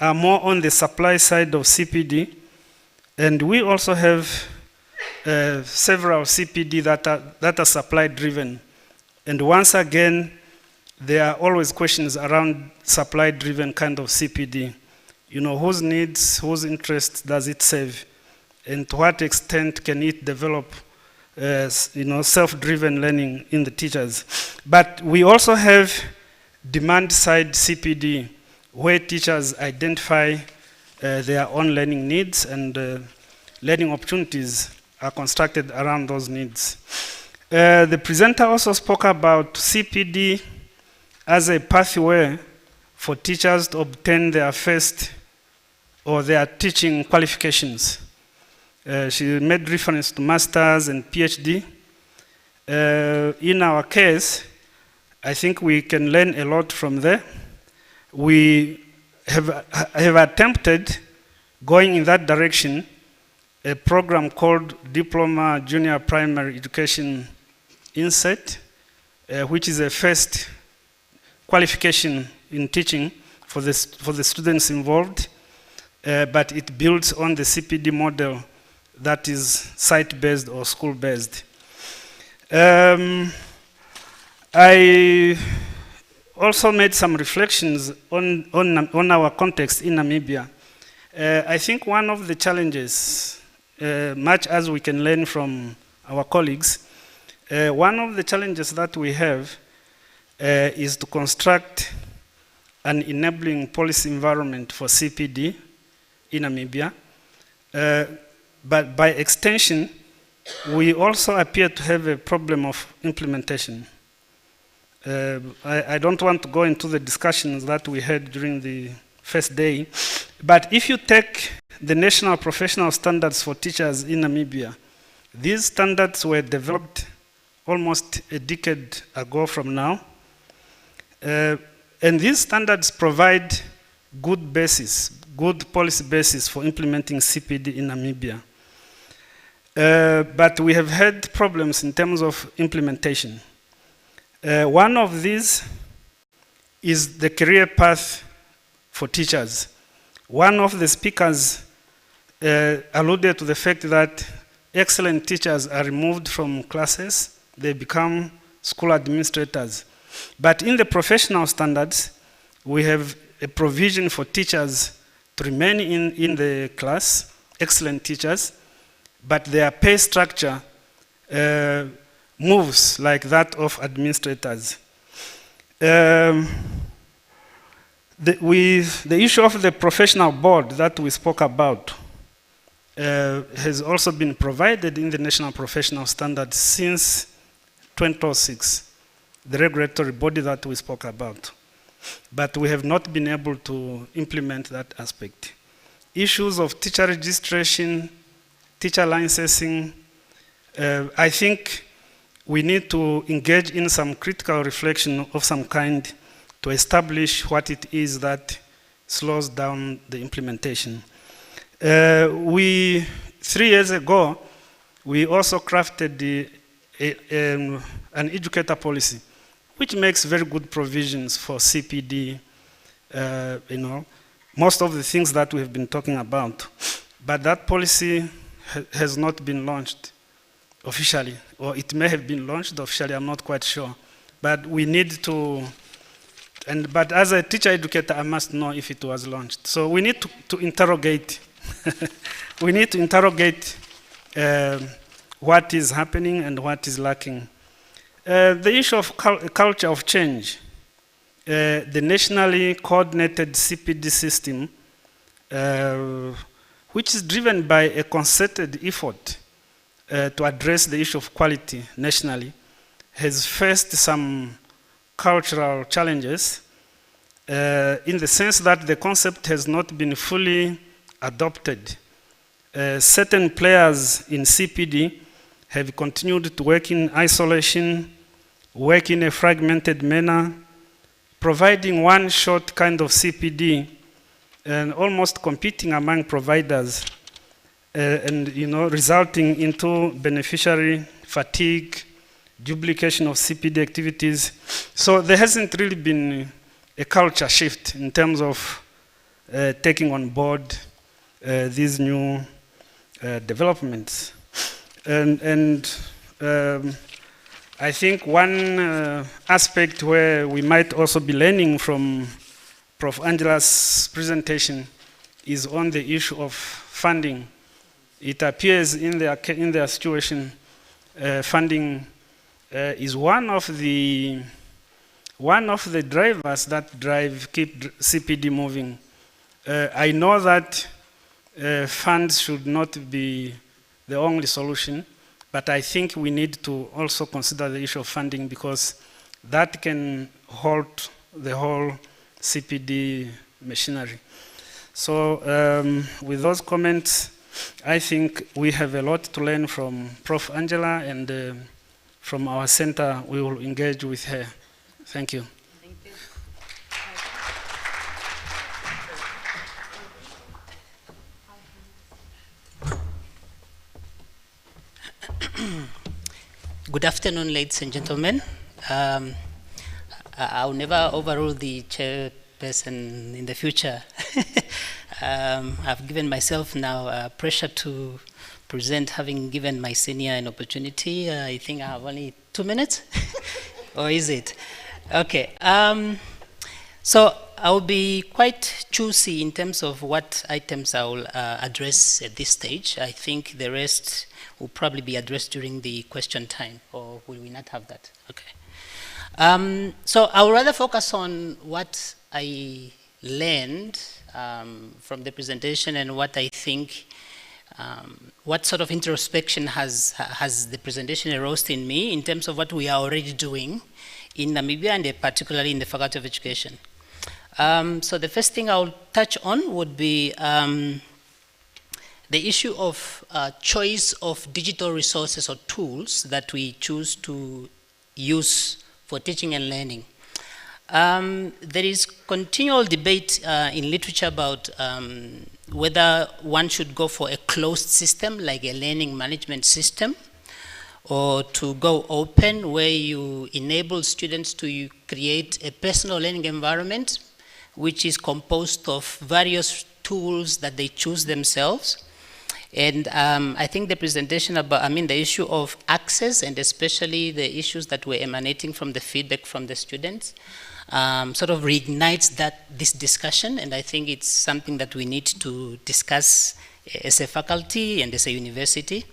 are more on the supply side of CPD, and we also have several CPD that are supply driven. And once again, there are always questions around supply driven kind of CPD. You know, whose needs, whose interests does it serve? And to what extent can it develop self-driven learning in the teachers? But we also have demand-side CPD, where teachers identify their own learning needs and learning opportunities are constructed around those needs. The presenter also spoke about CPD as a pathway for teachers to obtain their first or their teaching qualifications. She made reference to master's and PhD. In our case, I think we can learn a lot from there. We have attempted going in that direction, a program called Diploma Junior Primary Education Insight, which is a first qualification in teaching for the students involved, but it builds on the CPD model that is site-based or school-based. I also made some reflections on our context in Namibia. I think one of the challenges, much as we can learn from our colleagues, one of the challenges that we have is to construct an enabling policy environment for CPD in Namibia. But by extension, we also appear to have a problem of implementation. I don't want to go into the discussions that we had during the first day, but if you take the national professional standards for teachers in Namibia, these standards were developed almost a decade ago from now. And these standards provide good basis, good policy basis for implementing CPD in Namibia. But we have had problems in terms of implementation. One of these is the career path for teachers. One of the speakers alluded to the fact that excellent teachers are removed from classes, they become school administrators. But in the professional standards, we have a provision for teachers to remain in the class, excellent teachers, but their pay structure moves like that of administrators. The issue of the professional board that we spoke about has also been provided in the National Professional Standards since 2006, the regulatory body that we spoke about. But we have not been able to implement that aspect. Issues of teacher registration, teacher licensing, I think we need to engage in some critical reflection of some kind to establish what it is that slows down the implementation. 3 years ago, we also crafted an educator policy, which makes very good provisions for CPD, most of the things that we have been talking about. But that policy has not been launched officially, or it may have been launched officially, I'm not quite sure. But we need to, but as a teacher educator, I must know if it was launched. So we need to interrogate. We need to interrogate what is happening and what is lacking. The issue of culture of change, the nationally coordinated CPD system, which is driven by a concerted effort to address the issue of quality nationally, has faced some cultural challenges in the sense that the concept has not been fully adopted. Certain players in CPD have continued to work in isolation, work in a fragmented manner, providing one short kind of CPD and almost competing among providers and resulting into beneficiary fatigue, duplication of CPD activities. So there hasn't really been a culture shift in terms of taking on board these new developments. And I think one aspect where we might also be learning from Prof. Angela's presentation is on the issue of funding. It appears in their situation, funding is one of the drivers that keep CPD moving. I know that funds should not be the only solution, but I think we need to also consider the issue of funding because that can halt the whole CPD machinery. So with those comments, I think we have a lot to learn from Prof. Angela, and from our center, we will engage with her. Thank you. Thank you. Good afternoon, ladies and gentlemen. I'll never overrule the chairperson in the future. I've given myself now pressure to present, having given my senior an opportunity. I think I have only 2 minutes, or is it? Okay. So I'll be quite choosy in terms of what items I'll address at this stage. I think the rest will probably be addressed during the question time, or will we not have that? Okay. So I would rather focus on what I learned from the presentation and what I think, what sort of introspection has the presentation aroused in me in terms of what we are already doing in Namibia and particularly in the Faculty of Education. So the first thing I'll touch on would be the issue of choice of digital resources or tools that we choose to use for teaching and learning. There is continual debate in literature about whether one should go for a closed system like a learning management system, or to go open where you enable students to create a personal learning environment which is composed of various tools that they choose themselves. And I think the presentation about, the issue of access, and especially the issues that were emanating from the feedback from the students, sort of reignites this discussion, and I think it's something that we need to discuss as a faculty and as a university.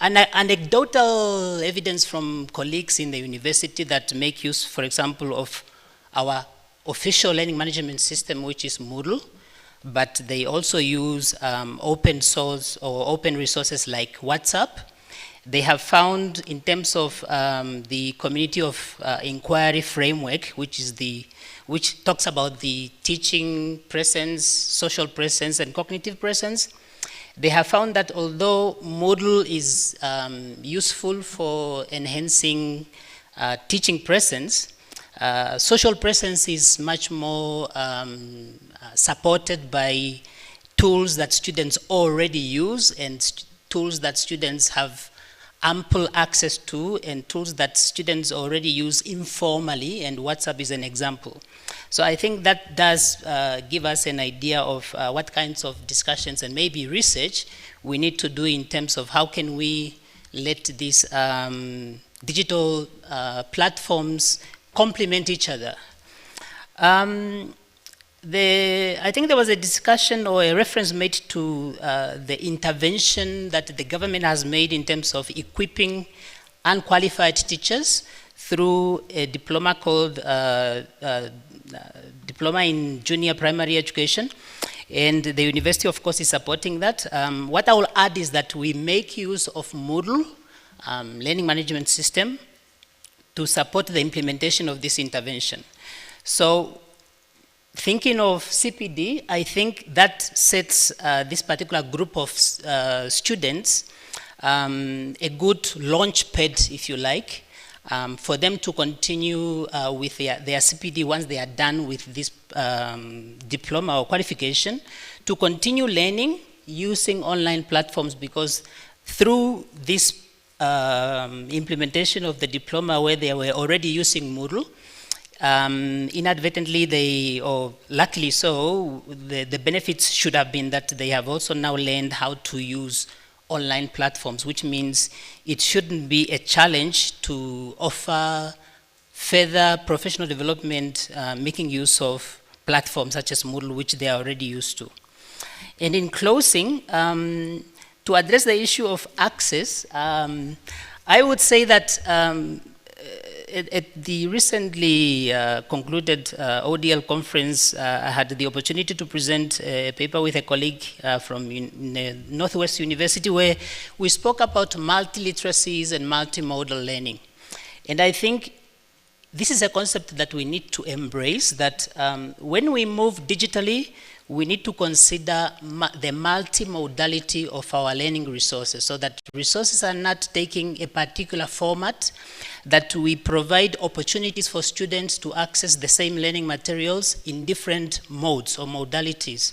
Anecdotal evidence from colleagues in the university that make use, for example, of our official learning management system, which is Moodle, but they also use open source or open resources like WhatsApp. They have found, in terms of the community of inquiry framework, which talks about the teaching presence, social presence, and cognitive presence, they have found that although Moodle is useful for enhancing teaching presence, social presence is much more supported by tools that students already use and tools that students have ample access to and tools that students already use informally, and WhatsApp is an example. So I think that does give us an idea of what kinds of discussions and maybe research we need to do in terms of how can we let these digital platforms complement each other. I think there was a discussion or a reference made to the intervention that the government has made in terms of equipping unqualified teachers through a diploma called Diploma in Junior Primary Education. And the university, of course, is supporting that. What I will add is that we make use of Moodle, learning management system, to support the implementation of this intervention. So, thinking of CPD, I think that sets this particular group of students a good launch pad, if you like, for them to continue with their CPD once they are done with this diploma or qualification, to continue learning using online platforms, because through this implementation of the diploma where they were already using Moodle, inadvertently or luckily so, the benefits should have been that they have also now learned how to use online platforms, which means it shouldn't be a challenge to offer further professional development, making use of platforms such as Moodle, which they are already used to. And in closing, to address the issue of access, I would say that at the recently concluded ODL conference, I had the opportunity to present a paper with a colleague from Northwest University, where we spoke about multiliteracies and multimodal learning. And I think this is a concept that we need to embrace, that when we move digitally, we need to consider the multimodality of our learning resources, so that resources are not taking a particular format, that we provide opportunities for students to access the same learning materials in different modes or modalities.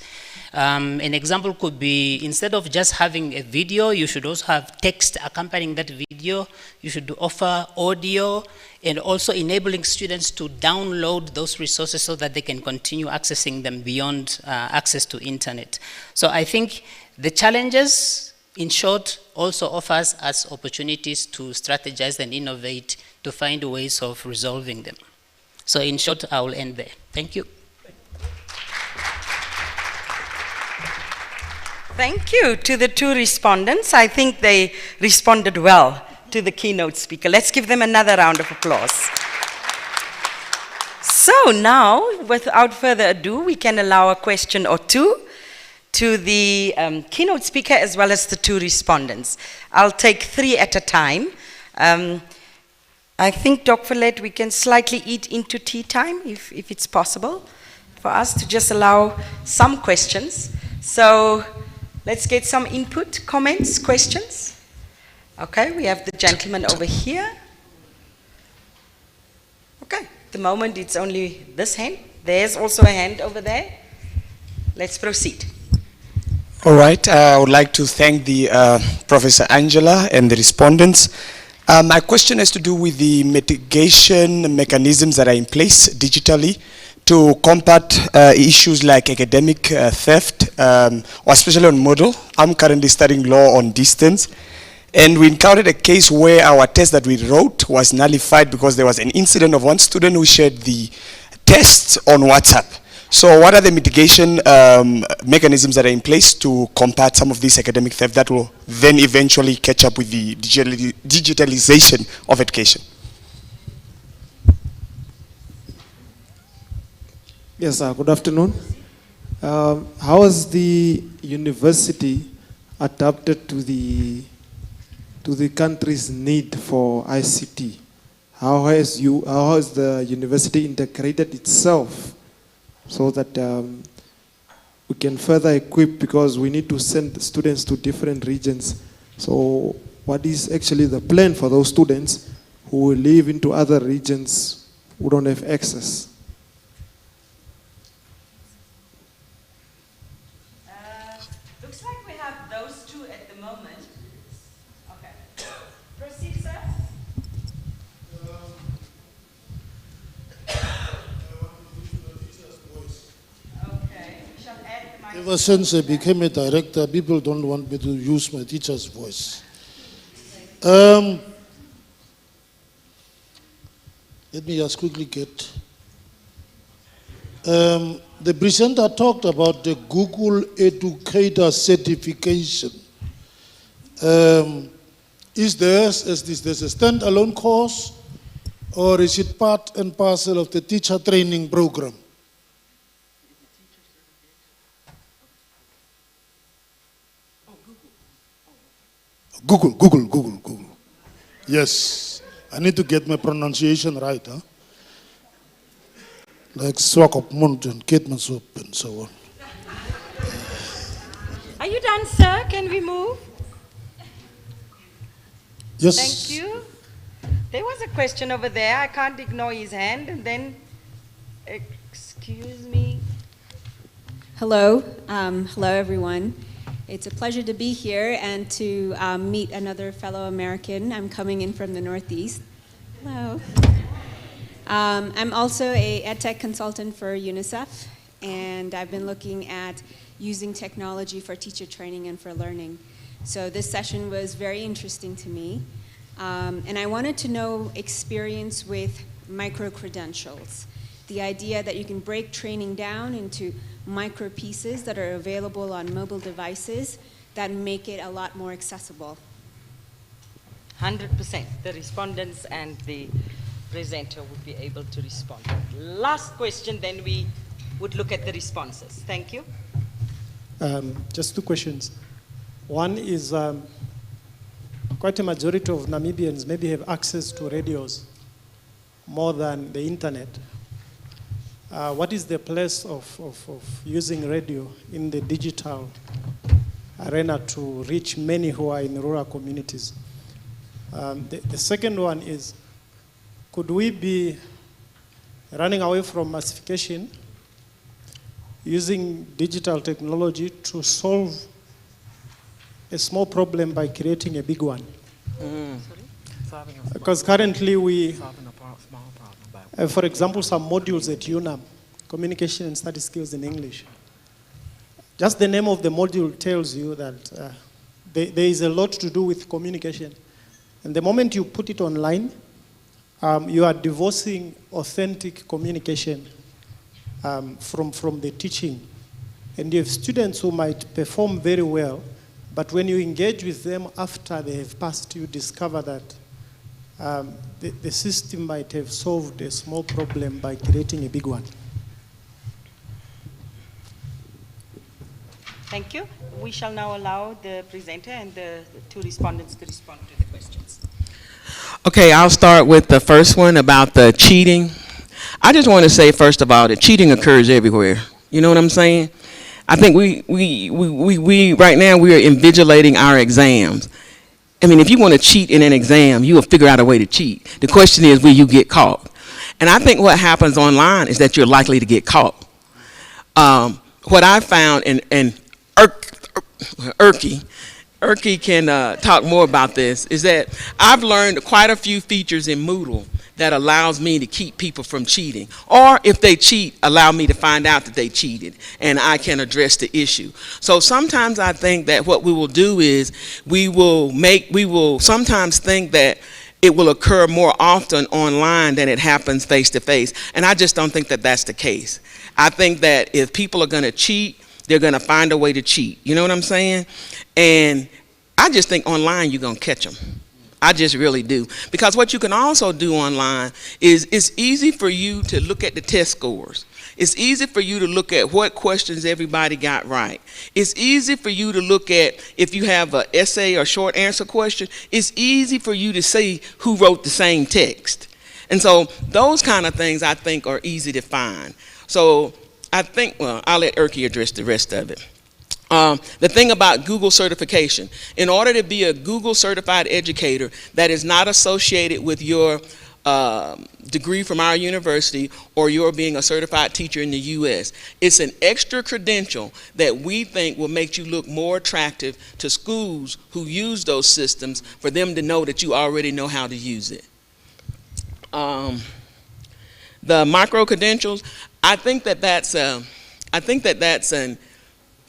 An example could be, instead of just having a video, you should also have text accompanying that video. You should offer audio, and also enabling students to download those resources so that they can continue accessing them beyond access to internet. So I think the challenges, in short, also offers us opportunities to strategize and innovate to find ways of resolving them. So in short, I will end there. Thank you. Thank you to the two respondents. I think they responded well to the keynote speaker. Let's give them another round of applause. So now, without further ado, we can allow a question or two to the keynote speaker as well as the two respondents. I'll take 3 at a time. I think, Dr. Follett, we can slightly eat into tea time, if it's possible, for us to just allow some questions. So let's get some input, comments, questions. Okay, we have the gentleman over here. Okay, at the moment it's only this hand. There's also a hand over there. Let's proceed. All right, I would like to thank the Professor Angela and the respondents. My question has to do with the mitigation mechanisms that are in place digitally to combat issues like academic theft, or especially on Moodle. I'm currently studying law on distance, and we encountered a case where our test that we wrote was nullified because there was an incident of one student who shared the tests on WhatsApp. So what are the mitigation mechanisms that are in place to combat some of this academic theft that will then eventually catch up with the digitalization of education? Yes, good afternoon. How has the university adapted to the country's need for ICT? How has the university integrated itself so that we can further equip, because we need to send students to different regions? So what is actually the plan for those students who will live into other regions who don't have access? Looks like we have those two at the moment. Okay. Ever since I became a director, people don't want me to use my teacher's voice. Let me just quickly get... the presenter talked about the Google Educator certification. Is this a standalone course, or is it part and parcel of the teacher training program? Google. Yes, I need to get my pronunciation right, huh? Like Swakop and Ketmansop and so on. Are you done, sir? Can we move? Yes. Thank you. There was a question over there. I can't ignore his hand. And then, excuse me. Hello. Hello, everyone. It's a pleasure to be here and to meet another fellow American. I'm coming in from the Northeast. Hello. I'm also a EdTech consultant for UNICEF, and I've been looking at using technology for teacher training and for learning. So this session was very interesting to me, and I wanted to know experience with micro-credentials, the idea that you can break training down into micro pieces that are available on mobile devices that make it a lot more accessible. 100%. The respondents and the presenter would be able to respond. Last question, then we would look at the responses. Thank you. Just two questions. One is quite a majority of Namibians maybe have access to radios more than the internet. What is the place of using radio in the digital arena to reach many who are in rural communities? The second one is, could we be running away from massification, using digital technology to solve a small problem by creating a big one? Because currently we, for example, some modules at UNAM, Communication and Study Skills in English. Just the name of the module tells you that there is a lot to do with communication. And the moment you put it online, you are divorcing authentic communication from the teaching. And you have students who might perform very well, but when you engage with them after they have passed, you discover that the system might have solved a small problem by creating a big one. Thank you. We shall now allow the presenter and the two respondents to respond to the questions. Okay, I'll start with the first one about the cheating. I just want to say, first of all, that cheating occurs everywhere. You know what I'm saying? I think we right now we are invigilating our exams. I mean, if you want to cheat in an exam, you will figure out a way to cheat. The question is, will you get caught? And I think what happens online is that you're likely to get caught. What I found, and Erky can talk more about this, is that I've learned quite a few features in Moodle that allows me to keep people from cheating. Or if they cheat, allow me to find out that they cheated, and I can address the issue. So sometimes I think that what we will do is we will sometimes think that it will occur more often online than it happens face to face. And I just don't think that that's the case. I think that if people are going to cheat, they're going to find a way to cheat. You know what I'm saying? And I just think online you're going to catch them. I just really do. Because what you can also do online is it's easy for you to look at the test scores. It's easy for you to look at what questions everybody got right. It's easy for you to look at if you have an essay or short answer question. It's easy for you to see who wrote the same text. And so those kind of things I think are easy to find. So I think, well, I'll let Erky address the rest of it. The thing about Google certification, in order to be a Google certified educator that is not associated with your degree from our university or your being a certified teacher in the US, it's an extra credential that we think will make you look more attractive to schools who use those systems for them to know that you already know how to use it. The micro credentials, I think that that's an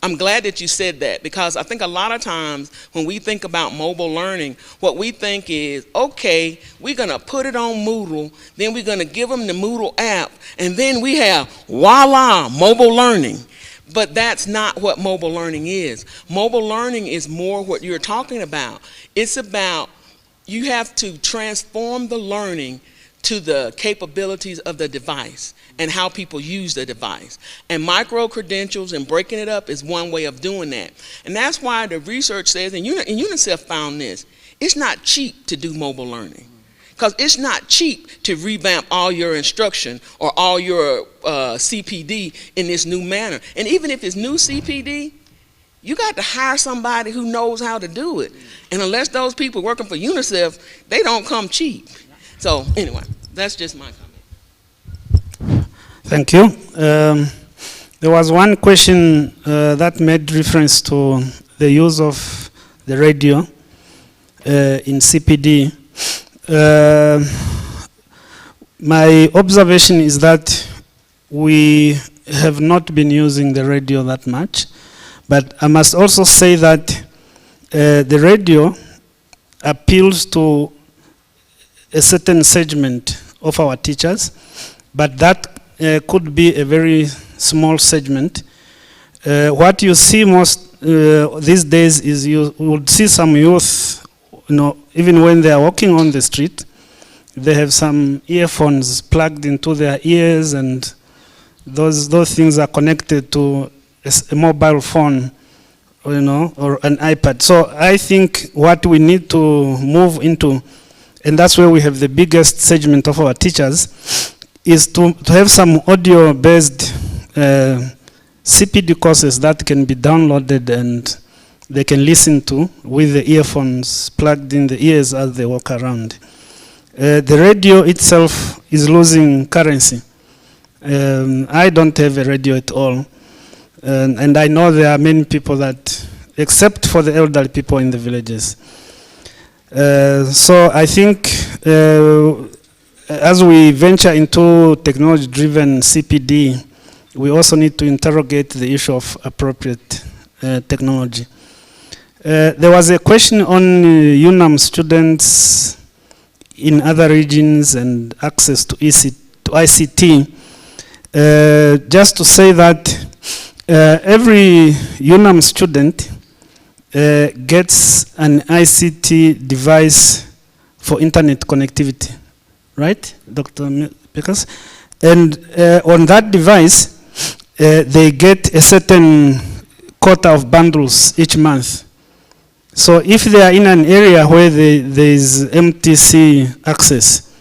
I'm glad that you said that, because I think a lot of times when we think about mobile learning, what we think is, okay, we're going to put it on Moodle, then we're going to give them the Moodle app, and then we have, voila, mobile learning. But that's not what mobile learning is. Mobile learning is more what you're talking about. It's about you have to transform the learning to the capabilities of the device and how people use the device. And micro-credentials and breaking it up is one way of doing that. And that's why the research says, and UNICEF found this, it's not cheap to do mobile learning. Because it's not cheap to revamp all your instruction or all your CPD in this new manner. And even if it's new CPD, you got to hire somebody who knows how to do it. And unless those people working for UNICEF, they don't come cheap. So anyway, that's just my comment. Thank you. There was one question that made reference to the use of the radio in CPD. My observation is that we have not been using the radio that much, but I must also say that the radio appeals to a certain segment of our teachers, but that could be a very small segment. What you see most these days is you would see some youth, even when they are walking on the street, they have some earphones plugged into their ears, and those things are connected to a mobile phone, or an iPad. So I think what we need to move into, and that's where we have the biggest segment of our teachers, is to have some audio-based CPD courses that can be downloaded and they can listen to with the earphones plugged in the ears as they walk around. The radio itself is losing currency. I don't have a radio at all. And I know there are many people that, except for the elderly people in the villages. So I think as we venture into technology-driven CPD, we also need to interrogate the issue of appropriate technology. There was a question on UNAM students in other regions and access to ICT. Just to say that every UNAM student gets an ICT device for internet connectivity, right, Dr. Pekas? And on that device, they get a certain quota of bundles each month. So if they are in an area where there is MTC access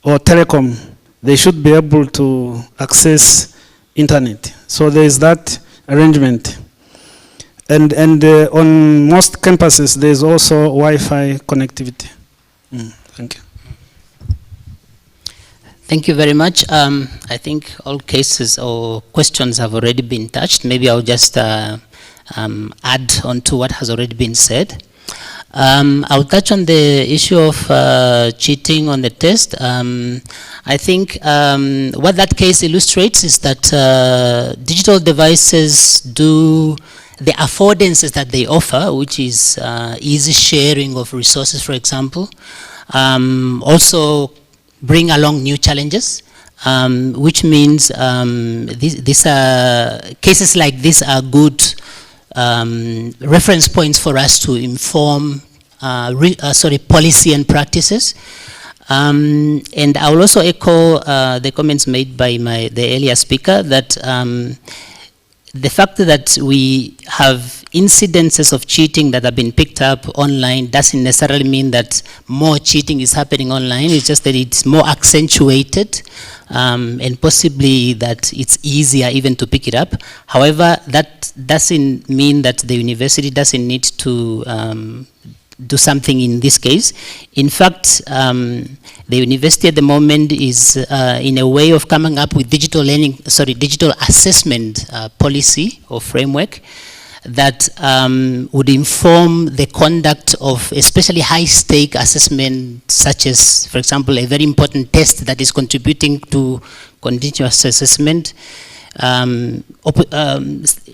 or telecom, they should be able to access internet. So there is that arrangement. And on most campuses, there is also Wi-Fi connectivity. Thank you. Thank you very much. I think all cases or questions have already been touched. Maybe I'll just add on to what has already been said. I'll touch on the issue of cheating on the test. I think what that case illustrates is that digital devices do the affordances that they offer, which is easy sharing of resources, for example, also bring along new challenges, which means these are cases like this are good reference points for us to inform policy and practices. And I will also echo the comments made by the earlier speaker that the fact that we have incidences of cheating that have been picked up online doesn't necessarily mean that more cheating is happening online. It's just that it's more accentuated and possibly that it's easier even to pick it up. However, that doesn't mean that the university doesn't need to do something in this case. In fact, the university at the moment is in a way of coming up with digital assessment policy or framework that would inform the conduct of especially high-stake assessment, such as, for example, a very important test that is contributing to continuous assessment.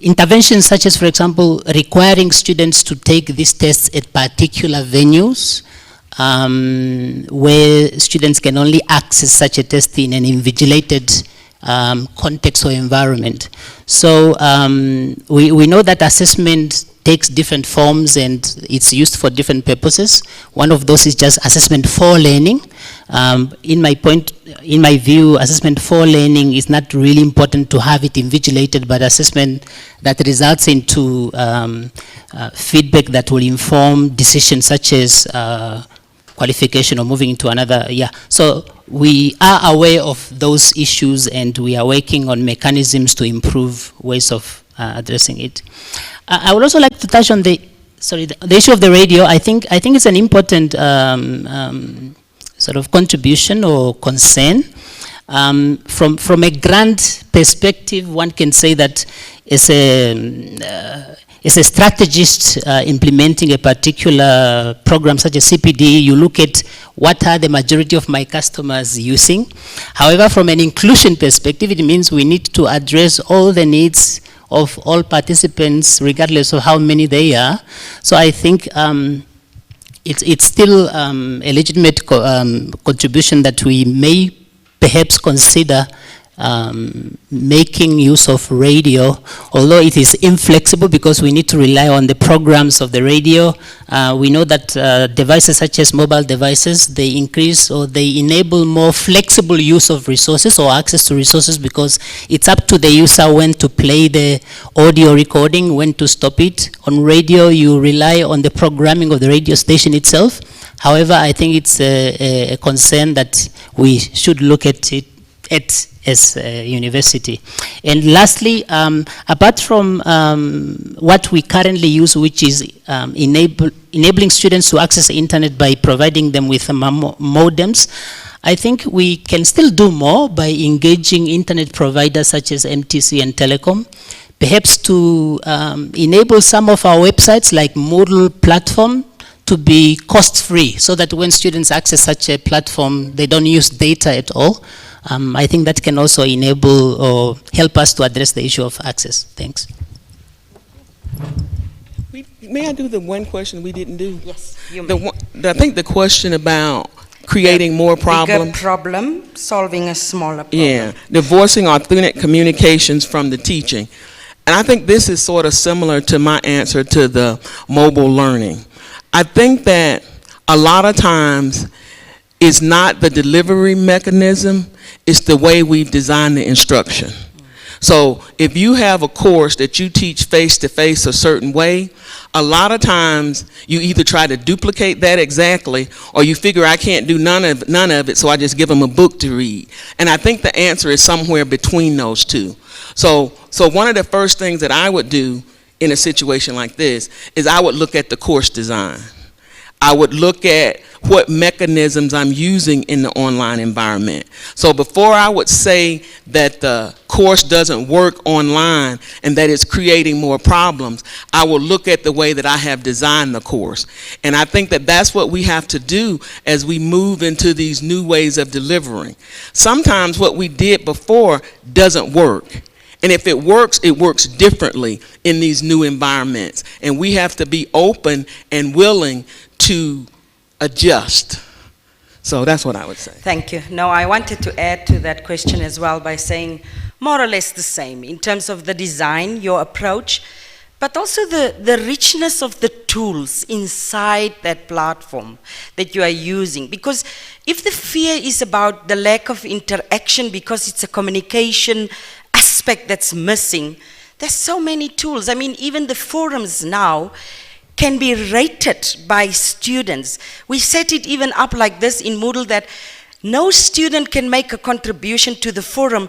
interventions such as, for example, requiring students to take these tests at particular venues, where students can only access such a test in an invigilated context or environment. So we know that assessment takes different forms and it's used for different purposes. One of those is just assessment for learning. In my view, assessment for learning is not really important to have it invigilated, but assessment that results into feedback that will inform decisions such as qualification or moving into another, So we are aware of those issues and we are working on mechanisms to improve ways of addressing it. I would also like to touch on the issue of the radio. I think it's an important sort of contribution or concern. From a grand perspective, one can say that as a strategist implementing a particular program such as CPD, you look at what are the majority of my customers using. However, from an inclusion perspective, it means we need to address all the needs of all participants, regardless of how many they are. So I think it's still a legitimate contribution that we may perhaps consider making use of radio, although it is inflexible because we need to rely on the programs of the radio. We know that devices such as mobile devices, they increase or they enable more flexible use of resources or access to resources because it's up to the user when to play the audio recording, when to stop it. On radio, you rely on the programming of the radio station itself. However, I think it's a concern that we should look at it as a university. And lastly, apart from what we currently use, which is enabling students to access the internet by providing them with modems, I think we can still do more by engaging internet providers such as MTC and Telecom, perhaps to enable some of our websites like Moodle platform to be cost-free, so that when students access such a platform, they don't use data at all. I think that can also enable or help us to address the issue of access. Thanks. May I do the one question we didn't do? Yes, you may. I think the question about creating more problems. Bigger problem, solving a smaller problem. Yeah, divorcing authentic communications from the teaching. And I think this is sort of similar to my answer to the mobile learning. I think that a lot of times it's not the delivery mechanism, it's the way we design the instruction. So if you have a course that you teach face-to-face a certain way, a lot of times you either try to duplicate that exactly or you figure I can't do none of it, so I just give them a book to read. And I think the answer is somewhere between those two. So one of the first things that I would do in a situation like this is I would look at the course design. I would look at what mechanisms I'm using in the online environment. So before I would say that the course doesn't work online and that it's creating more problems, I will look at the way that I have designed the course. And I think that that's what we have to do as we move into these new ways of delivering. Sometimes what we did before doesn't work. And if it works differently in these new environments. And we have to be open and willing to adjust. So that's what I would say. Thank you. No, I wanted to add to that question as well by saying more or less the same in terms of the design, your approach, but also the richness of the tools inside that platform that you are using. Because if the fear is about the lack of interaction because it's a communication aspect that's missing, there's so many tools. I mean, even the forums now can be rated by students. We set it even up like this in Moodle that no student can make a contribution to the forum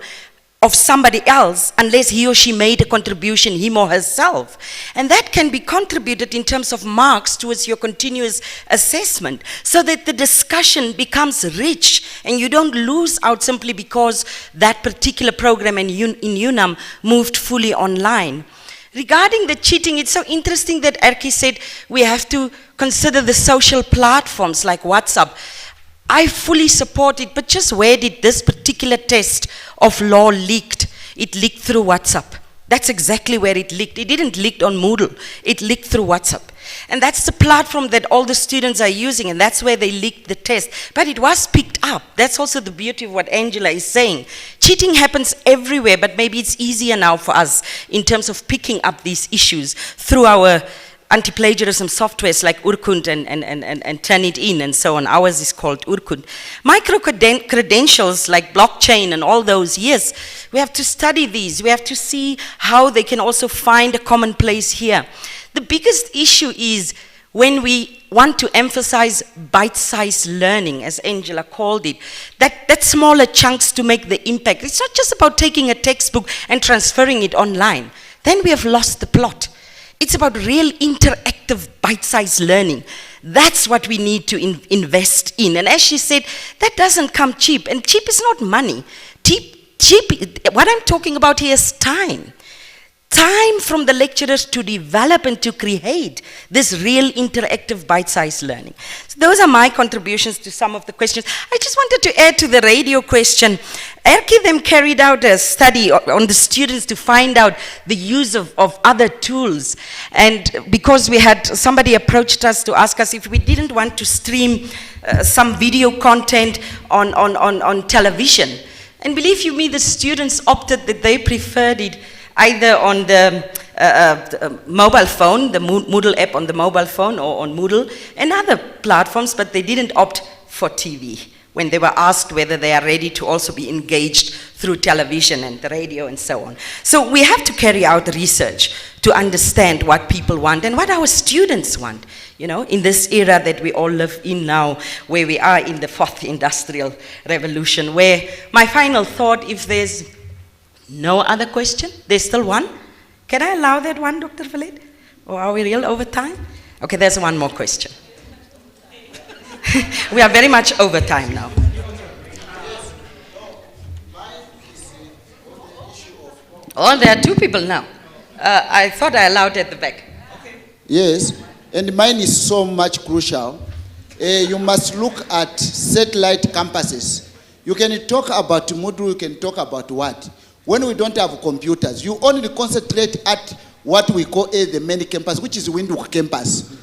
of somebody else unless he or she made a contribution, him or herself. And that can be contributed in terms of marks towards your continuous assessment so that the discussion becomes rich and you don't lose out simply because that particular program in UNAM moved fully online. Regarding the cheating, it's so interesting that Erki said we have to consider the social platforms like WhatsApp. I fully support it, but just where did this particular test of law leaked? It leaked through WhatsApp. That's exactly where it leaked. It didn't leak on Moodle. It leaked through WhatsApp. And that's the platform that all the students are using, and that's where they leaked the test. But it was picked up. That's also the beauty of what Angela is saying. Cheating happens everywhere, but maybe it's easier now for us in terms of picking up these issues through our anti-plagiarism softwares like Urkund and Turnitin and so on. Ours is called Urkund. Micro-credentials like blockchain and all those, yes, we have to study these. We have to see how they can also find a common place here. The biggest issue is when we want to emphasize bite-sized learning, as Angela called it, that smaller chunks to make the impact. It's not just about taking a textbook and transferring it online. Then we have lost the plot. It's about real interactive bite-sized learning. That's what we need to invest in. And as she said, that doesn't come cheap. And cheap is not money. What I'm talking about here is time. Time from the lecturers to develop and to create this real interactive bite-sized learning. So those are my contributions to some of the questions. I just wanted to add to the radio question. Erki then carried out a study on the students to find out the use of other tools. And because we had somebody approached us to ask us if we didn't want to stream some video content on television. And believe you me, the students opted that they preferred it either on the mobile phone, the Moodle app on the mobile phone or on Moodle and other platforms, but they didn't opt for TV when they were asked whether they are ready to also be engaged through television and the radio and so on. So we have to carry out research to understand what people want and what our students want, you know, in this era that we all live in now, where we are in the 4th industrial revolution, where my final thought, if there's no other question? There's still one? Can I allow that one, Dr. Valet? Or are we real over time? Okay, there's one more question. We are very much over time now. Oh, there are 2 people now. I thought I allowed at the back. Yes, and mine is so much crucial. You must look at satellite campuses. You can talk about Moodle, you can talk about what? When we don't have computers, you only concentrate at what we call the main campus, which is Windhoek campus.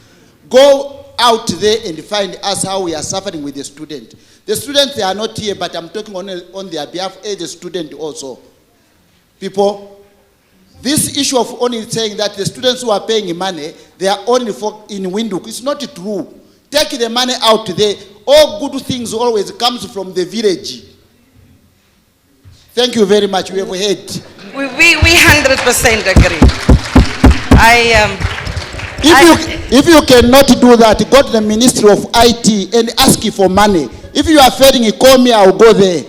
Go out there and find us how we are suffering with the student. The students, they are not here, but I'm talking on their behalf as a student also. People, this issue of only saying that the students who are paying money, they are only in Windhoek, it's not true. Take the money out there. All good things always comes from the village. Thank you very much. We have heard. We 100% agree. If you cannot do that, go to the Ministry of IT and ask for money. If you are failing, call me, I'll go there.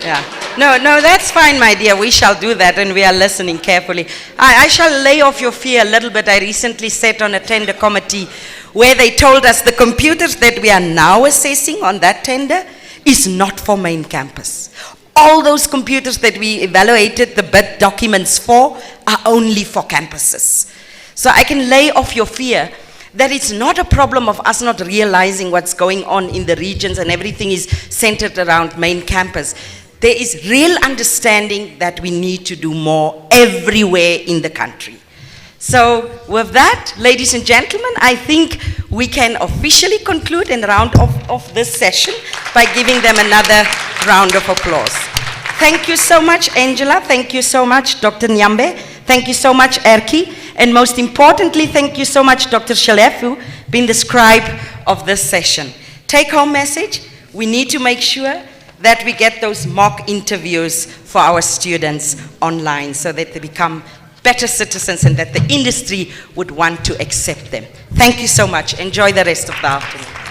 Yeah. No, that's fine, my dear. We shall do that, and we are listening carefully. I shall lay off your fear a little bit. I recently sat on a tender committee where they told us the computers that we are now assessing on that tender is not for main campus. All those computers that we evaluated the bid documents for are only for campuses. So I can lay off your fear that it's not a problem of us not realizing what's going on in the regions and everything is centered around main campus. There is real understanding that we need to do more everywhere in the country. So with that, ladies and gentlemen, I think we can officially conclude and round off this session by giving them another round of applause. Thank you so much, Angela. Thank you so much, Dr. Nyambe. Thank you so much, Erki. And most importantly, thank you so much, Dr. Shalefu, being the scribe of this session. Take-home message, we need to make sure that we get those mock interviews for our students online so that they become better citizens and that the industry would want to accept them. Thank you so much. Enjoy the rest of the afternoon.